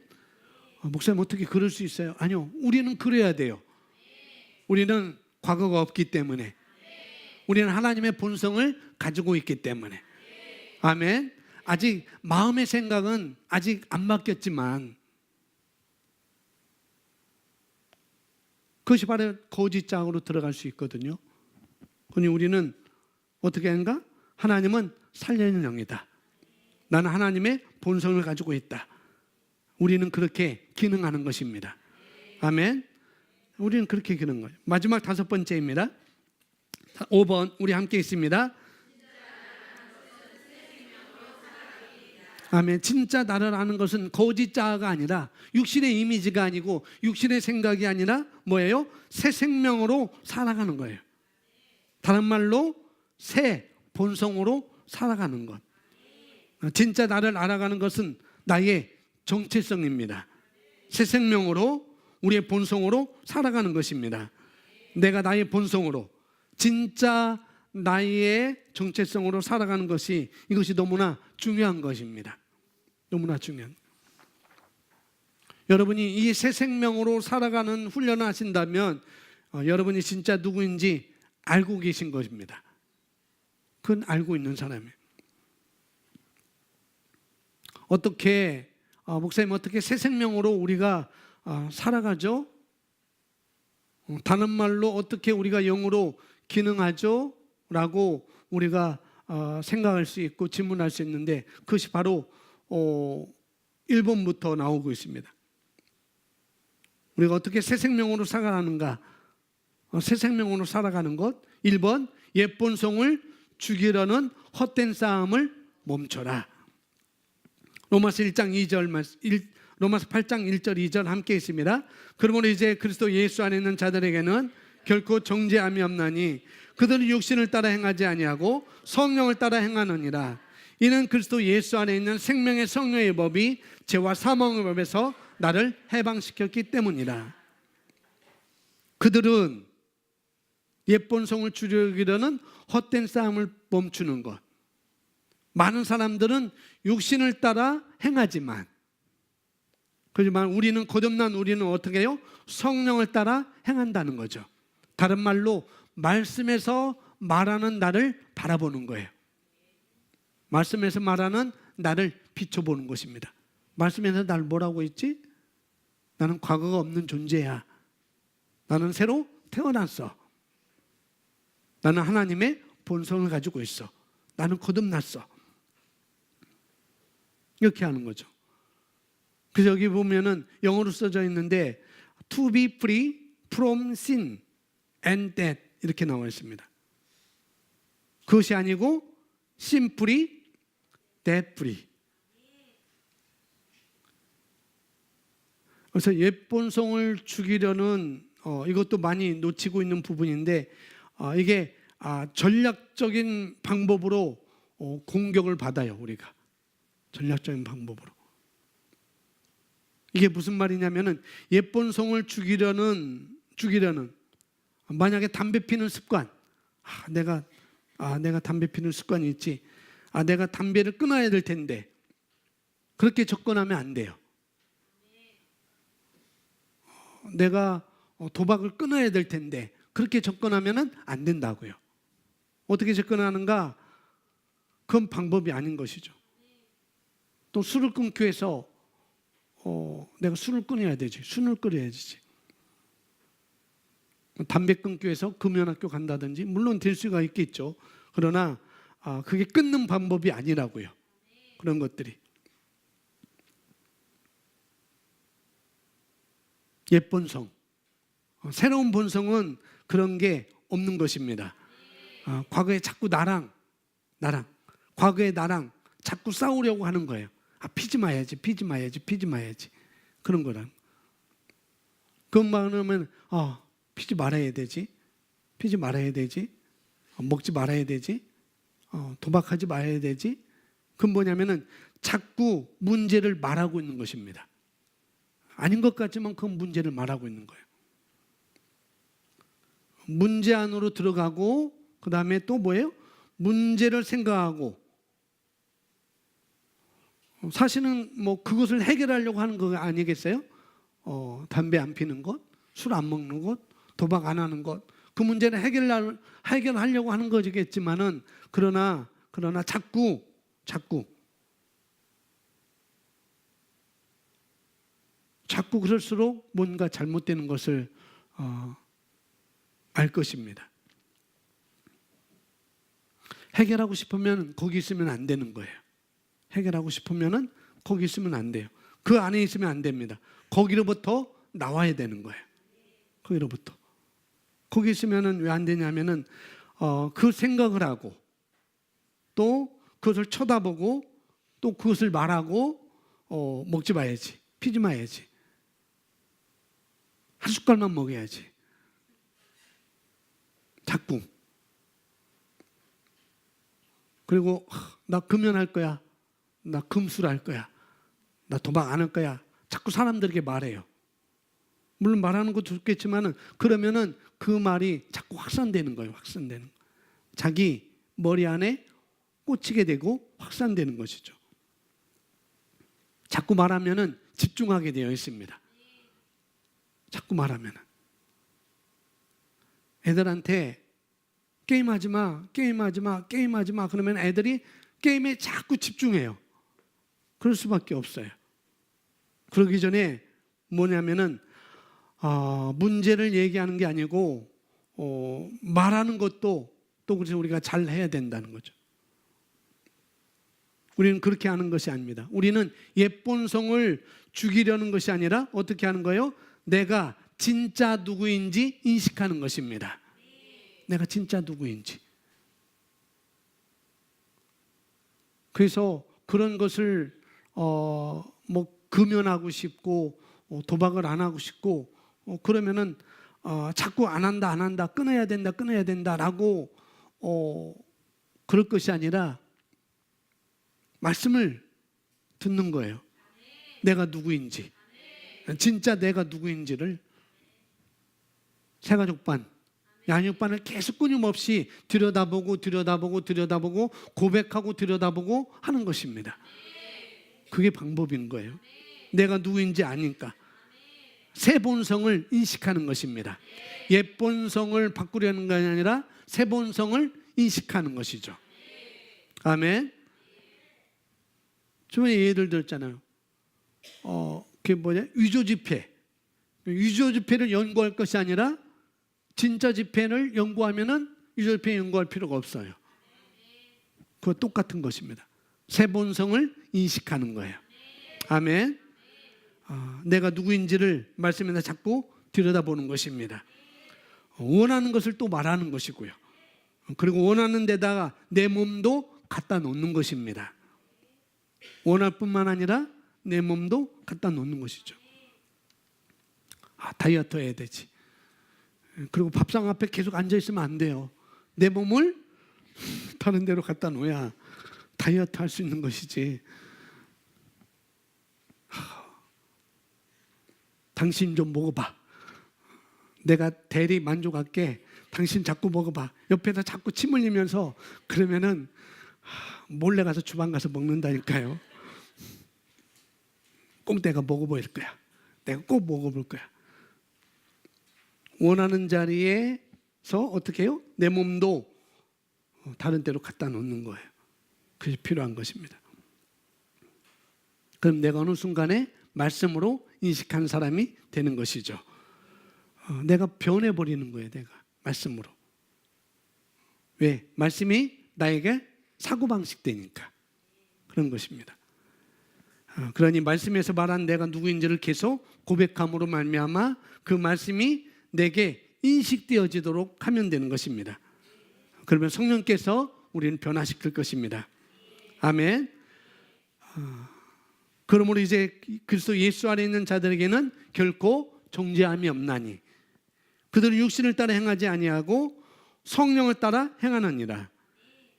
목사님 어떻게 그럴 수 있어요? 아니요, 우리는 그래야 돼요. 우리는 과거가 없기 때문에, 우리는 하나님의 본성을 가지고 있기 때문에. 아멘. 아직 마음의 생각은 아직 안 바뀌었지만 그것이 바로 거짓장으로 들어갈 수 있거든요. 그러니 우리는 어떻게 하는가? 하나님은 살리는 영이다. 나는 하나님의 본성을 가지고 있다. 우리는 그렇게 기능하는 것입니다. 아멘. 우리는 그렇게 기능하는 거예요. 마지막 5번째입니다. 5번 우리 함께 있습니다. 아멘. 진짜 나를 아는 것은 거짓자가 아니라 육신의 이미지가 아니고 육신의 생각이 아니라 뭐예요? 새 생명으로 살아가는 거예요. 다른 말로 새 본성으로 살아가는 것. 진짜 나를 알아가는 것은 나의 정체성입니다. 새 생명으로 우리의 본성으로 살아가는 것입니다. 내가 나의 본성으로 진짜 나의 정체성으로 살아가는 것이 이것이 너무나 중요한 것입니다. 너무나 중요한. 여러분이 이 새 생명으로 살아가는 훈련을 하신다면 여러분이 진짜 누구인지 알고 계신 것입니다. 그건 알고 있는 사람이에요. 어떻게 목사님 어떻게 새 생명으로 우리가 살아가죠? 다른 말로 어떻게 우리가 영으로 기능하죠? 라고 우리가 생각할 수 있고 질문할 수 있는데 그것이 바로 1번부터 나오고 있습니다. 우리가 어떻게 새 생명으로 살아가는가? 새 생명으로 살아가는 것. 1번 옛 본성을 죽이려는 헛된 싸움을 멈춰라. 로마서 1장 2절 로마서 8장 1절 2절 함께 있습니다. 그러므로 이제 그리스도 예수 안에 있는 자들에게는 결코 정죄함이 없나니 그들은 육신을 따라 행하지 아니하고 성령을 따라 행하느니라. 이는 그리스도 예수 안에 있는 생명의 성령의 법이 죄와 사망의 법에서 나를 해방시켰기 때문이라. 그들은 옛 본성을 죽이려는 헛된 싸움을 멈추는 것. 많은 사람들은 육신을 따라 행하지만 그렇지만 우리는 거듭난 우리는 어떻게 해요? 성령을 따라 행한다는 거죠. 다른 말로 말씀에서 말하는 나를 바라보는 거예요. 말씀에서 말하는 나를 비춰보는 것입니다. 말씀에서 나를 뭐라고 했지? 나는 과거가 없는 존재야. 나는 새로 태어났어. 나는 하나님의 본성을 가지고 있어. 나는 거듭났어. 이렇게 하는 거죠. 그래서 여기 보면은 영어로 써져 있는데 to be free from sin and death 이렇게 나와 있습니다. 그것이 아니고 sin free, death free. 그래서 옛 본성을 죽이려는 이것도 많이 놓치고 있는 부분인데 이게 전략적인 방법으로 공격을 받아요. 우리가 전략적인 방법으로. 이게 무슨 말이냐면은 옛 본성을 죽이려는 만약에 담배 피는 습관, 내가 담배 피는 습관이 있지, 내가 담배를 끊어야 될 텐데 그렇게 접근하면 안 돼요. 내가 도박을 끊어야 될 텐데 그렇게 접근하면 안 된다고요. 어떻게 접근하는가? 그건 방법이 아닌 것이죠. 또 술을 끊기 위해서 내가 술을 끊어야 되지. 술을 끊어야지. 담배 끊기 위해서 금연학교 간다든지 물론 될 수가 있겠죠. 그러나 그게 끊는 방법이 아니라고요. 그런 것들이. 옛 본성. 새로운 본성은 그런 게 없는 것입니다. 과거에 자꾸 나랑 과거에 나랑 자꾸 싸우려고 하는 거예요. 피지 마야지. 그런 거랑. 그것만 하면 피지 말아야 되지. 먹지 말아야 되지. 도박하지 말아야 되지. 그건 뭐냐면은 자꾸 문제를 말하고 있는 것입니다. 아닌 것 같지만 그건 문제를 말하고 있는 거예요. 문제 안으로 들어가고 그 다음에 또 뭐예요? 문제를 생각하고 사실은 뭐 그것을 해결하려고 하는 거 아니겠어요? 담배 안 피는 것, 술 안 먹는 것, 도박 안 하는 것, 그 문제는 해결하려고 하는 거겠지만은 그러나 자꾸 그럴수록 뭔가 잘못되는 것을 알 것입니다. 해결하고 싶으면 거기 있으면 안 되는 거예요. 해결하고 싶으면 거기 있으면 안 돼요. 그 안에 있으면 안 됩니다. 거기로부터 나와야 되는 거예요. 거기로부터. 거기 있으면 왜 안 되냐면은 그 생각을 하고 또 그것을 쳐다보고 또 그것을 말하고 먹지 마야지. 피지 마야지. 한 숟갈만 먹어야지. 자꾸. 그리고 나 금연할 거야. 나 금술할 거야. 나 도박 안 할 거야. 자꾸 사람들에게 말해요. 물론 말하는 것도 좋겠지만은 그러면은 그 말이 자꾸 확산되는 거예요. 확산되는. 자기 머리 안에 꽂히게 되고 확산되는 것이죠. 자꾸 말하면은 집중하게 되어 있습니다. 자꾸 말하면은. 애들한테 게임하지 마. 그러면 애들이 게임에 자꾸 집중해요. 그럴 수밖에 없어요. 그러기 전에 뭐냐면은 문제를 얘기하는 게 아니고 말하는 것도 또 그래서 우리가 잘 해야 된다는 거죠. 우리는 그렇게 하는 것이 아닙니다. 우리는 옛 본성을 죽이려는 것이 아니라 어떻게 하는 거예요? 내가 진짜 누구인지 인식하는 것입니다. 내가 진짜 누구인지. 그래서 그런 것을 뭐 금연하고 싶고 도박을 안 하고 싶고 그러면은 자꾸 안 한다 끊어야 된다라고 그럴 것이 아니라 말씀을 듣는 거예요. 내가 누구인지, 진짜 내가 누구인지를 새가족반, 양육반을 계속 끊임없이 들여다보고 고백하고 들여다보고 하는 것입니다. 그게 방법인 거예요. 내가 누구인지 아니까. 새 본성을 인식하는 것입니다. 옛 본성을 바꾸려는 것이 아니라 새 본성을 인식하는 것이죠. 아멘. 저번에 예를 들었잖아요. 그게 뭐냐? 위조 지폐. 위조 지폐를 연구할 것이 아니라 진짜 지폐를 연구하면은 위조 지폐 연구할 필요가 없어요. 그거 똑같은 것입니다. 새 본성을 인식하는 거예요. 아멘. 내가 누구인지를 말씀에서 자꾸 들여다보는 것입니다. 원하는 것을 또 말하는 것이고요. 그리고 원하는 데다가 내 몸도 갖다 놓는 것입니다. 원할 뿐만 아니라 내 몸도 갖다 놓는 것이죠. 다이어트 해야 되지. 그리고 밥상 앞에 계속 앉아 있으면 안 돼요. 내 몸을 다른 데로 갖다 놓아야 다이어트 할 수 있는 것이지. 당신 좀 먹어봐. 내가 대리 만족할게. 당신 자꾸 먹어봐. 옆에다 자꾸 침 흘리면서 그러면은 몰래 가서 주방 가서 먹는다니까요. 꼭 내가 먹어볼 거야. 내가 꼭 먹어볼 거야. 원하는 자리에서 어떻게 해요? 내 몸도 다른 데로 갖다 놓는 거예요. 그게 필요한 것입니다. 그럼 내가 어느 순간에 말씀으로 인식한 사람이 되는 것이죠. 내가 변해버리는 거예요. 내가 말씀으로. 왜? 말씀이 나에게 사고방식 되니까 그런 것입니다. 그러니 말씀에서 말한 내가 누구인지를 계속 고백함으로 말미암아 그 말씀이 내게 인식되어지도록 하면 되는 것입니다. 그러면 성령께서 우리는 변화시킬 것입니다. 아멘. 그러므로 이제 그리스도 예수 안에 있는 자들에게는 결코 정죄함이 없나니 그들은 육신을 따라 행하지 아니하고 성령을 따라 행하느니라.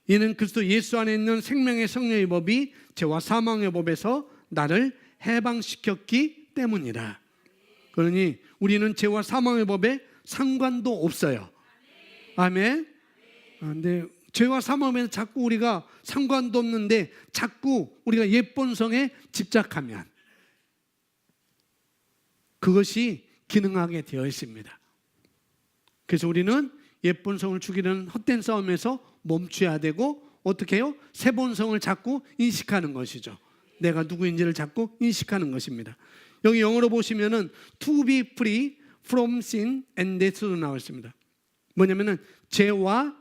이는 그리스도 예수 안에 있는 생명의 성령의 법이 죄와 사망의 법에서 나를 해방시켰기 때문이라. 그러니 우리는 죄와 사망의 법에 상관도 없어요. 아멘. 근데 죄와 사망에 자꾸 우리가 상관도 없는데 자꾸 우리가 옛 본성에 집착하면 그것이 기능하게 되어 있습니다. 그래서 우리는 옛 본성을 죽이는 헛된 싸움에서 멈춰야 되고 어떻게 해요? 새 본성을 자꾸 인식하는 것이죠. 내가 누구인지를 자꾸 인식하는 것입니다. 여기 영어로 보시면은 to be free from sin and death로 나와 있습니다. 뭐냐면은 죄와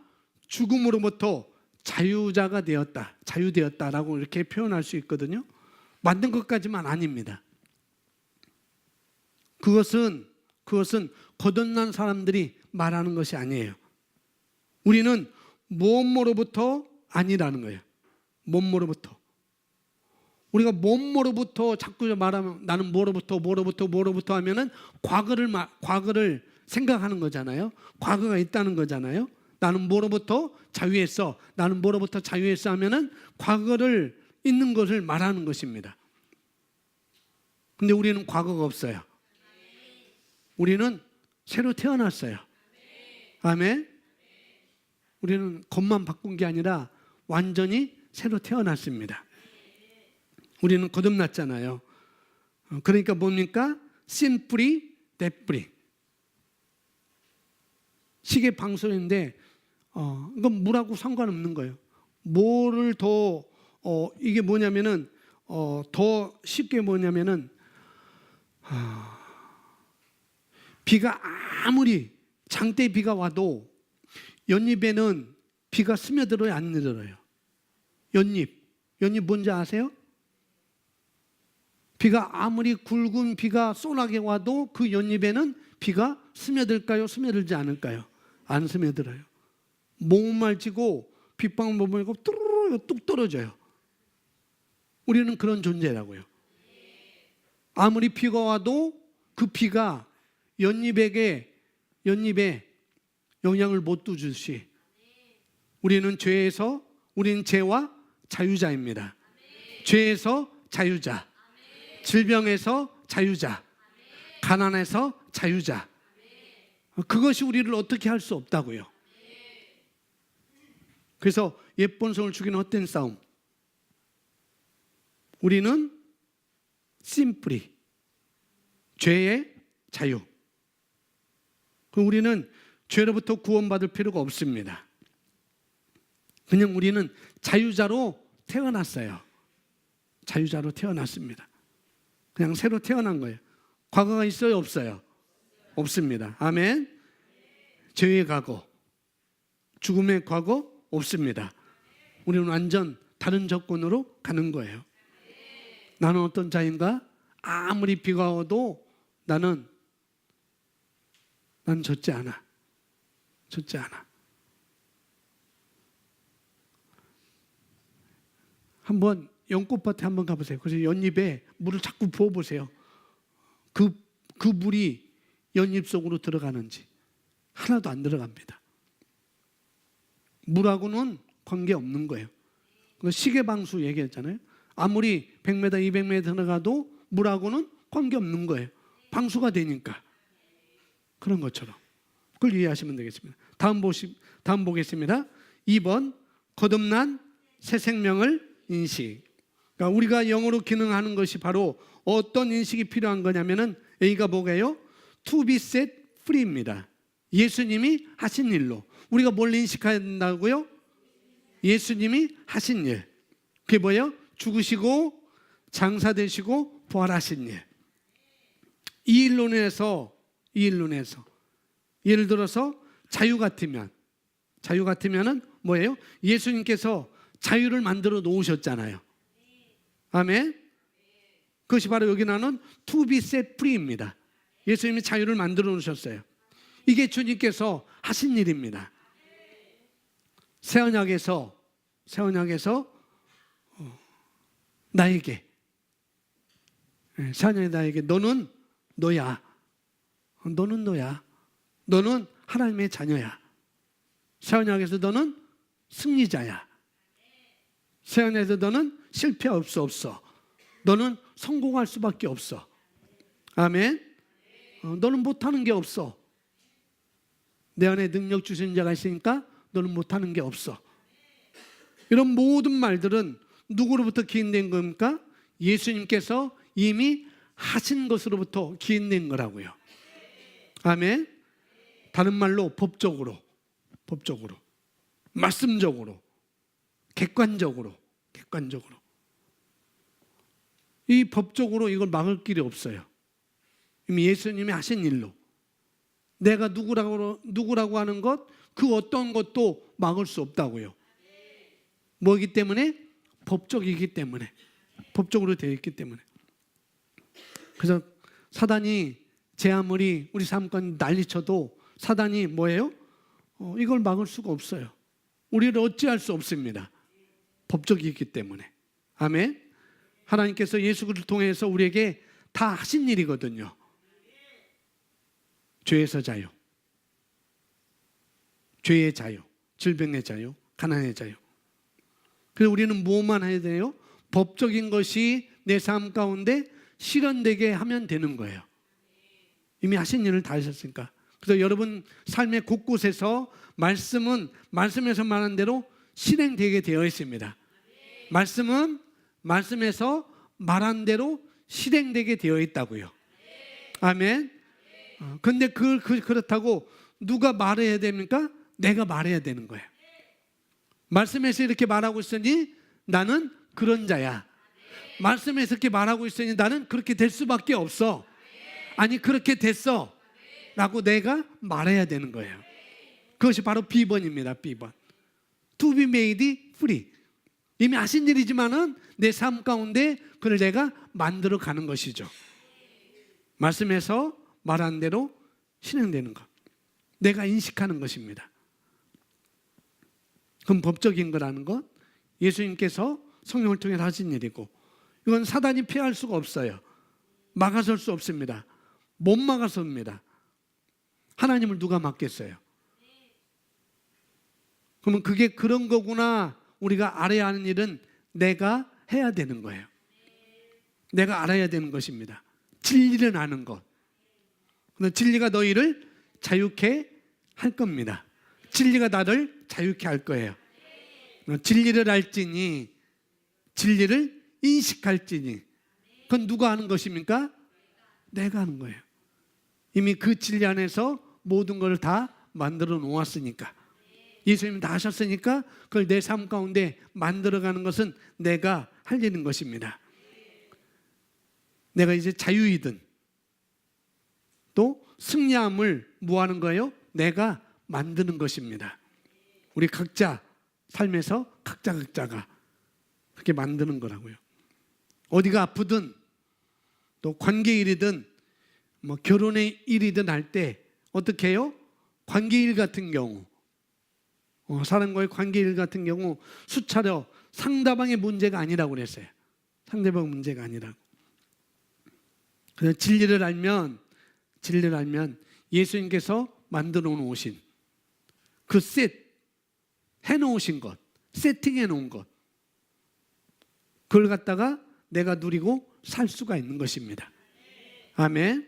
죽음으로부터 자유자가 되었다, 자유되었다라고 이렇게 표현할 수 있거든요. 만든 것까지만 아닙니다. 그것은 거듭난 사람들이 말하는 것이 아니에요. 우리는 몸으로부터 아니라는 거예요. 몸으로부터. 우리가 몸으로부터 자꾸 말하면 나는 뭐로부터 하면은 과거를 생각하는 거잖아요. 과거가 있다는 거잖아요. 나는 뭐로부터 자유했어. 나는 뭐로부터 자유했어 하면은 과거를 있는 것을 말하는 것입니다. 근데 우리는 과거가 없어요. 우리는 새로 태어났어요. 아멘. 우리는 것만 바꾼 게 아니라 완전히 새로 태어났습니다. 우리는 거듭났잖아요. 그러니까 뭡니까? 심플이 데프리. 시계 방송인데 이건 물하고 상관없는 거예요. 뭐를 더 이게 뭐냐면은 더 쉽게 뭐냐면은 비가 아무리 장대 비가 와도 연잎에는 비가 스며들어요, 안 들어요? 연잎 뭔지 아세요? 비가 아무리 굵은 비가 쏘나게 와도 그 연잎에는 비가 스며들까요? 스며들지 않을까요? 안 스며들어요. 목말지고 빗방울 보면 뚝 떨어져요. 우리는 그런 존재라고요. 아무리 비가 와도 그 비가 연잎에 영향을 못 주듯이 우리는 죄와 자유자입니다. 죄에서 자유자, 질병에서 자유자, 가난에서 자유자. 그것이 우리를 어떻게 할 수 없다고요. 그래서 옛 본성을 죽이는 헛된 싸움. 우리는 심플이 죄의 자유. 우리는 죄로부터 구원받을 필요가 없습니다. 그냥 우리는 자유자로 태어났어요. 자유자로 태어났습니다. 그냥 새로 태어난 거예요. 과거가 있어요? 없어요? 없습니다. 아멘. 죄의 과거, 죽음의 과거 없습니다. 우리는 완전 다른 조건으로 가는 거예요. 나는 어떤 자인가? 아무리 비가 와도 나는 젖지 않아. 젖지 않아. 한번 연꽃밭에 한번 가보세요. 그래서 연잎에 물을 자꾸 부어보세요. 그 물이 연잎 속으로 들어가는지 하나도 안 들어갑니다. 물하고는 관계없는 거예요. 시계방수 얘기했잖아요. 아무리 100m, 200m 들어가도 물하고는 관계없는 거예요. 방수가 되니까. 그런 것처럼. 그걸 이해하시면 되겠습니다. 다음 보겠습니다. 2번, 거듭난 새 생명을 인식. 그러니까 우리가 영으로 기능하는 것이 바로 어떤 인식이 필요한 거냐면은 A가 뭐게요? To be set free입니다. 예수님이 하신 일로. 우리가 뭘 인식해야 된다고요? 예수님이 하신 일. 그게 뭐예요? 죽으시고 장사되시고 부활하신 일. 이 일로 인해서 예를 들어서 자유 같으면은 뭐예요? 예수님께서 자유를 만들어 놓으셨잖아요. 아멘. 그것이 바로 여기 나오는 to be set free입니다. 예수님이 자유를 만들어 놓으셨어요. 이게 주님께서 하신 일입니다. 새 언약에서 나에게 너는 너야. 너는 하나님의 자녀야. 새 언약에서 너는 승리자야. 새 언약에서 너는 실패할 수 없어. 너는 성공할 수밖에 없어. 아멘. 너는 못하는 게 없어. 내 안에 능력 주신 자가 있으니까 너는 못하는 게 없어. 이런 모든 말들은 누구로부터 기인된 겁니까? 예수님께서 이미 하신 것으로부터 기인된 거라고요. 아멘. 다른 말로 법적으로, 말씀적으로, 객관적으로. 이 법적으로 이걸 막을 길이 없어요. 이미 예수님이 하신 일로. 내가 누구라고 하는 것, 그 어떤 것도 막을 수 없다고요. 뭐이기 때문에? 법적이기 때문에. 법적으로 되어 있기 때문에. 그래서 사단이 제 아무리 우리 삶과 난리쳐도 사단이 뭐예요? 이걸 막을 수가 없어요. 우리를 어찌할 수 없습니다. 법적이기 때문에. 아멘. 하나님께서 예수 그리스도를 통해서 우리에게 다 하신 일이거든요. 죄에서 자유, 죄의 자유, 질병의 자유, 가난의 자유. 그래서 우리는 무엇만 해야 돼요? 법적인 것이 내 삶 가운데 실현되게 하면 되는 거예요. 이미 하신 일을 다 하셨으니까. 그래서 여러분 삶의 곳곳에서 말씀은 말씀에서 말한 대로 실행되게 되어 있습니다. 말씀은 말씀에서 말한 대로 실행되게 되어 있다고요. 아멘. 근데 그렇다고 누가 말해야 됩니까? 내가 말해야 되는 거예요. 말씀에서 이렇게 말하고 있으니 나는 그런 자야. 말씀에서 이렇게 말하고 있으니 나는 그렇게 될 수밖에 없어. 아니 그렇게 됐어 라고 내가 말해야 되는 거예요. 그것이 바로 B번입니다. B번. To be made free. 이미 하신 일이지만은 내 삶 가운데 그걸 내가 만들어 가는 것이죠. 말씀에서 말한 대로 실행되는 것. 내가 인식하는 것입니다. 그럼 법적인 거라는 것, 예수님께서 성령을 통해 하신 일이고, 이건 사단이 피할 수가 없어요. 막아설 수 없습니다. 못 막아섭니다. 하나님을 누가 막겠어요? 그러면 그게 그런 거구나. 우리가 알아야 하는 일은 내가 해야 되는 거예요. 내가 알아야 되는 것입니다. 진리를 아는 것. 진리가 너희를 자유케 할 겁니다. 진리가 나를 자유케 할 거예요. 진리를 알지니, 진리를 인식할지니. 그건 누가 하는 것입니까? 내가 하는 거예요. 이미 그 진리 안에서 모든 걸 다 만들어 놓았으니까. 예수님이 다 하셨으니까 그걸 내 삶 가운데 만들어가는 것은 내가 할 일인 것입니다. 내가 이제 자유이든 또 승리함을 뭐 하는 거예요? 내가 만드는 것입니다. 우리 각자 삶에서 각자가 그렇게 만드는 거라고요. 어디가 아프든 또 관계 일이든 뭐 결혼의 일이든 할 때 어떻게 해요? 관계 일 같은 경우, 사람과의 관계 일 같은 경우 수차례 상대방의 문제가 아니라고 그랬어요. 상대방 문제가 아니라고. 그래서 진리를 알면 예수님께서 만들어 놓으신 그 해놓으신 것, 세팅해 놓은 것, 그걸 갖다가 내가 누리고 살 수가 있는 것입니다. 아멘.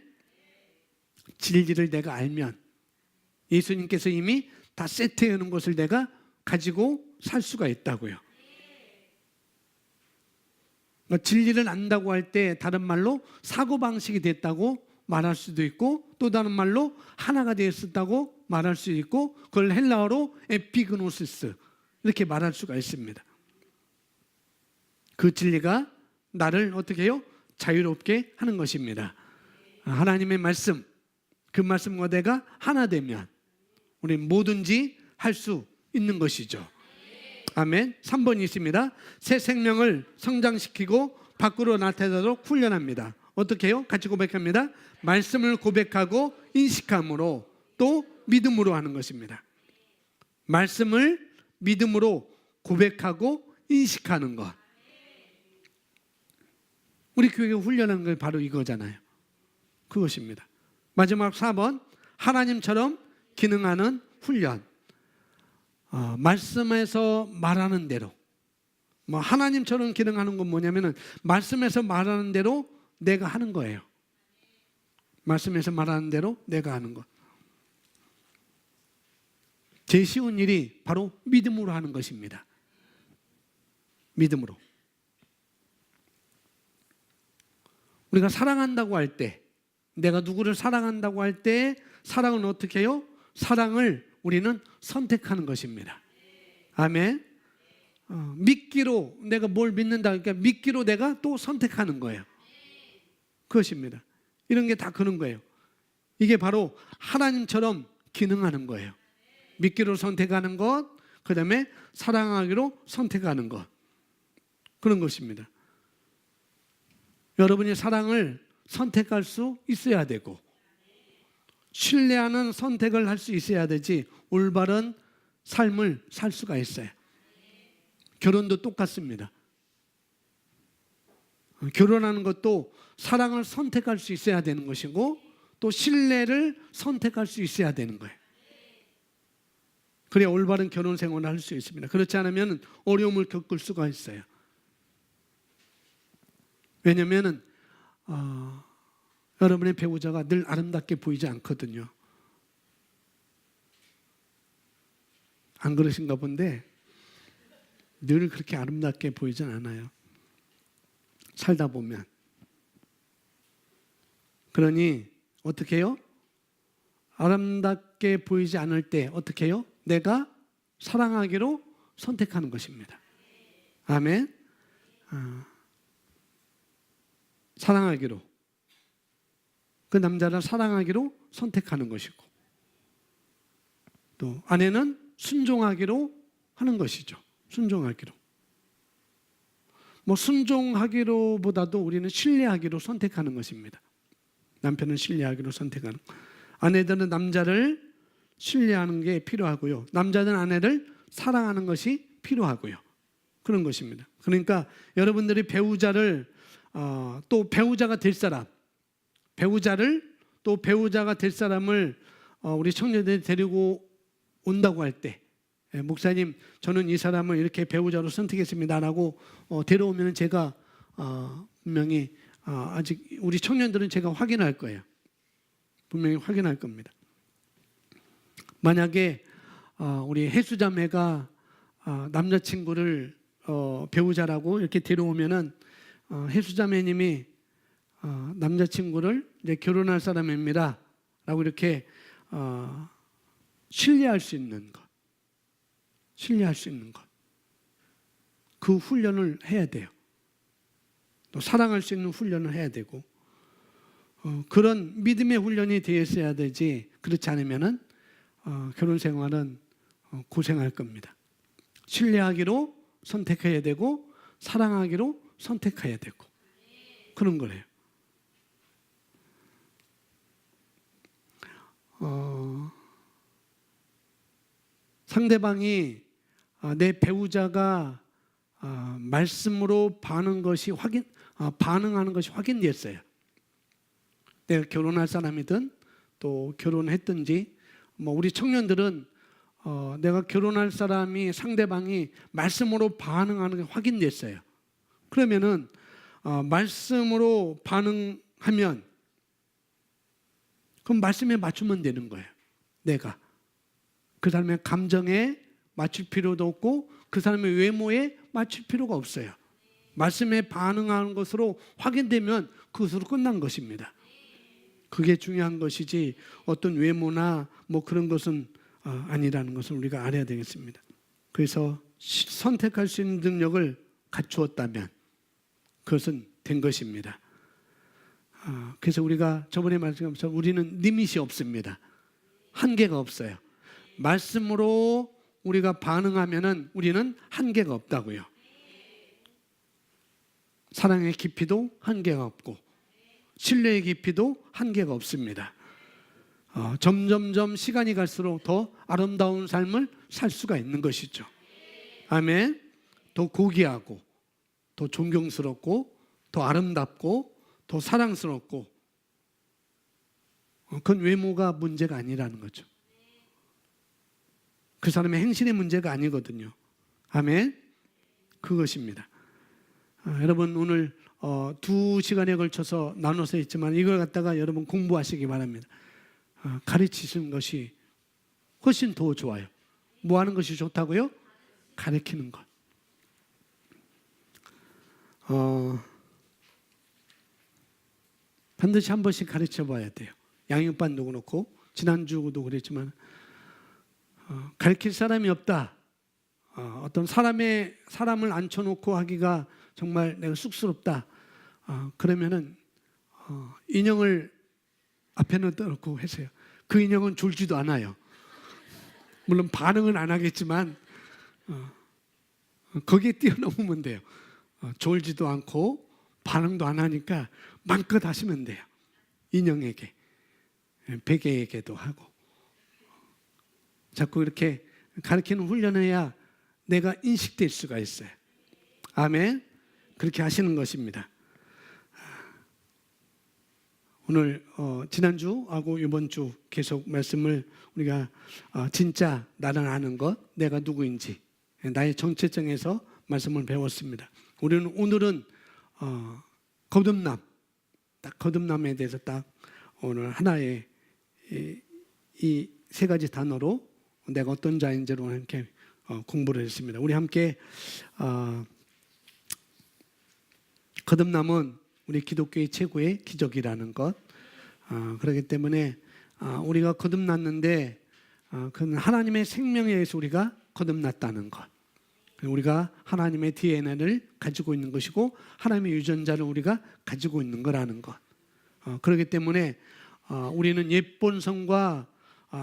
진리를 내가 알면 예수님께서 이미 다 세트해 놓은 것을 내가 가지고 살 수가 있다고요. 진리를 안다고 할 때 다른 말로 사고방식이 됐다고 말할 수도 있고, 또 다른 말로 하나가 되었다고 말할 수 있고, 그걸 헬라어로 에피그노시스 이렇게 말할 수가 있습니다. 그 진리가 나를 어떻게 해요? 자유롭게 하는 것입니다. 하나님의 말씀, 그 말씀과 내가 하나 되면 우리는 뭐든지 할 수 있는 것이죠. 아멘. 3번이 있습니다. 새 생명을 성장시키고 밖으로 나타내도록 훈련합니다. 어떻게 해요? 같이 고백합니다. 말씀을 고백하고 인식함으로 또 믿음으로 하는 것입니다. 말씀을 믿음으로 고백하고 인식하는 것. 우리 교회가 훈련하는 게 바로 이거잖아요. 그것입니다. 마지막 4번, 하나님처럼 기능하는 훈련. 말씀에서 말하는 대로, 하나님처럼 기능하는 건 뭐냐면은 말씀에서 말하는 대로 내가 하는 거예요. 말씀에서 말하는 대로 내가 하는 것. 제일 쉬운 일이 바로 믿음으로 하는 것입니다. 믿음으로. 우리가 사랑한다고 할 때, 내가 누구를 사랑한다고 할 때 사랑은 어떻게 해요? 사랑을 우리는 선택하는 것입니다. 아멘. 믿기로, 내가 뭘 믿는다 그러니까 믿기로 내가 또 선택하는 거예요. 그것입니다. 이런 게 다 그런 거예요. 이게 바로 하나님처럼 기능하는 거예요. 믿기로 선택하는 것, 그 다음에 사랑하기로 선택하는 것, 그런 것입니다. 여러분이 사랑을 선택할 수 있어야 되고, 신뢰하는 선택을 할 수 있어야 되지 올바른 삶을 살 수가 있어요. 결혼도 똑같습니다. 결혼하는 것도 사랑을 선택할 수 있어야 되는 것이고, 또 신뢰를 선택할 수 있어야 되는 거예요. 그래야 올바른 결혼 생활을 할 수 있습니다. 그렇지 않으면 어려움을 겪을 수가 있어요. 왜냐하면 여러분의 배우자가 늘 아름답게 보이지 않거든요. 안 그러신가 본데 늘 그렇게 아름답게 보이진 않아요. 살다 보면. 그러니 어떻게 해요? 아름답게 보이지 않을 때 어떻게 해요? 내가 사랑하기로 선택하는 것입니다. 아멘. 사랑하기로, 그 남자를 사랑하기로 선택하는 것이고, 또 아내는 순종하기로 하는 것이죠. 순종하기로. 순종하기로보다도 우리는 신뢰하기로 선택하는 것입니다. 남편은 신뢰하기로 선택하는. 아내들은 남자를 신뢰하는 게 필요하고요. 남자는 아내를 사랑하는 것이 필요하고요. 그런 것입니다. 그러니까 여러분들이 배우자를 또 배우자가 될 사람, 배우자가 될 사람을 우리 청년들이 데리고 온다고 할 때, 목사님 저는 이 사람을 이렇게 배우자로 선택했습니다라고 데려오면 제가 분명히 아직 우리 청년들은 제가 확인할 거예요. 분명히 확인할 겁니다. 만약에 우리 혜수자매가 남자친구를 배우자라고 이렇게 데려오면은 혜수자매님이 남자친구를 이제 결혼할 사람입니다 라고 이렇게 신뢰할 수 있는 것, 그 훈련을 해야 돼요. 또 사랑할 수 있는 훈련을 해야 되고, 그런 믿음의 훈련이 되어 있어야 되지, 그렇지 않으면은 결혼 생활은 고생할 겁니다. 신뢰하기로 선택해야 되고, 사랑하기로 선택해야 되고 그런 거래요. 상대방이 내 배우자가 말씀으로 반응하는 것이 확인됐어요. 내가 결혼할 사람이든 또 결혼했든지 우리 청년들은 내가 결혼할 사람이 상대방이 말씀으로 반응하는 게 확인됐어요. 그러면은 말씀으로 반응하면 그럼 말씀에 맞추면 되는 거예요. 내가 그 사람의 감정에 맞출 필요도 없고 그 사람의 외모에 맞출 필요가 없어요. 말씀에 반응하는 것으로 확인되면 그것으로 끝난 것입니다. 그게 중요한 것이지 어떤 외모나 그런 것은 아니라는 것을 우리가 알아야 되겠습니다. 그래서 선택할 수 있는 능력을 갖추었다면 그것은 된 것입니다. 그래서 우리가 저번에 말씀한 것처럼 우리는 리밋이 없습니다. 한계가 없어요. 말씀으로 우리가 반응하면은 우리는 한계가 없다고요. 사랑의 깊이도 한계가 없고 신뢰의 깊이도 한계가 없습니다. 점점점 시간이 갈수록 더 아름다운 삶을 살 수가 있는 것이죠. 아멘. 더 고귀하고 더 존경스럽고 더 아름답고 더 사랑스럽고 그건 외모가 문제가 아니라는 거죠. 그 사람의 행실의 문제가 아니거든요. 아멘. 그것입니다. 여러분 오늘 2시간에 걸쳐서 나눠서 있지만 이걸 갖다가 여러분 공부하시기 바랍니다. 가르치시는 것이 훨씬 더 좋아요. 뭐 하는 것이 좋다고요? 가르치는 것. 반드시 한 번씩 가르쳐 봐야 돼요. 양육반도 그렇고 지난주도 그랬지만 가르칠 사람이 없다. 어떤 사람을 앉혀놓고 하기가 정말 내가 쑥스럽다. 그러면은 인형을 앞에 넣어놓고 하세요. 그 인형은 졸지도 않아요. 물론 반응은 안 하겠지만 거기에 뛰어넘으면 돼요. 졸지도 않고 반응도 안 하니까 마음껏 하시면 돼요. 인형에게, 베개에게도 하고. 자꾸 이렇게 가르치는 훈련을 해야 내가 인식될 수가 있어요. 아멘. 그렇게 하시는 것입니다. 오늘 지난주하고 이번 주 계속 말씀을 우리가 진짜 나를 아는 것, 내가 누구인지 나의 정체성에서 말씀을 배웠습니다. 우리는 오늘은 거듭남, 딱 거듭남에 대해서 딱 오늘 하나의 이 세 가지 단어로 내가 어떤 자인지로 함께 공부를 했습니다. 우리 함께 거듭남은 우리 기독교의 최고의 기적이라는 것. 그렇기 때문에 우리가 거듭났는데 그건 하나님의 생명에 의해서 우리가 거듭났다는 것. 우리가 하나님의 DNA를 가지고 있는 것이고 하나님의 유전자를 우리가 가지고 있는 거라는 것. 그렇기 때문에 우리는 옛본성과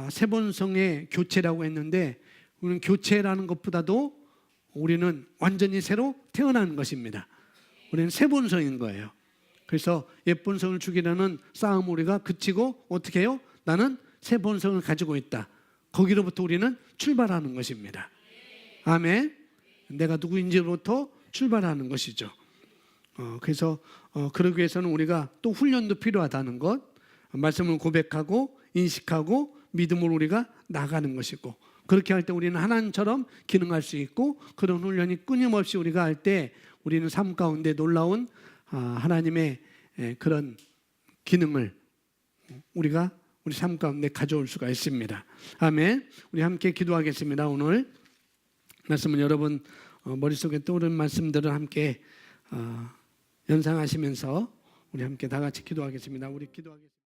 새본성의 교체라고 했는데 우리는 교체라는 것보다도 우리는 완전히 새로 태어나는 것입니다. 우리는 새본성인 거예요. 그래서 옛본성을 죽이려는 싸움 우리가 그치고 어떻게 해요? 나는 새본성을 가지고 있다. 거기로부터 우리는 출발하는 것입니다. 아멘. 내가 누구인지로부터 출발하는 것이죠. 그래서 그러기 위해서는 우리가 또 훈련도 필요하다는 것, 말씀을 고백하고 인식하고 믿음으로 우리가 나가는 것이고 그렇게 할 때 우리는 하나님처럼 기능할 수 있고 그런 훈련이 끊임없이 우리가 할 때 우리는 삶 가운데 놀라운 하나님의 그런 기능을 우리가 우리 삶 가운데 가져올 수가 있습니다. 아멘. 우리 함께 기도하겠습니다. 오늘 말씀은 여러분 머릿속에 떠오르는 말씀들을 함께 연상하시면서 우리 함께 다 같이 기도하겠습니다. 우리 기도하겠습니다.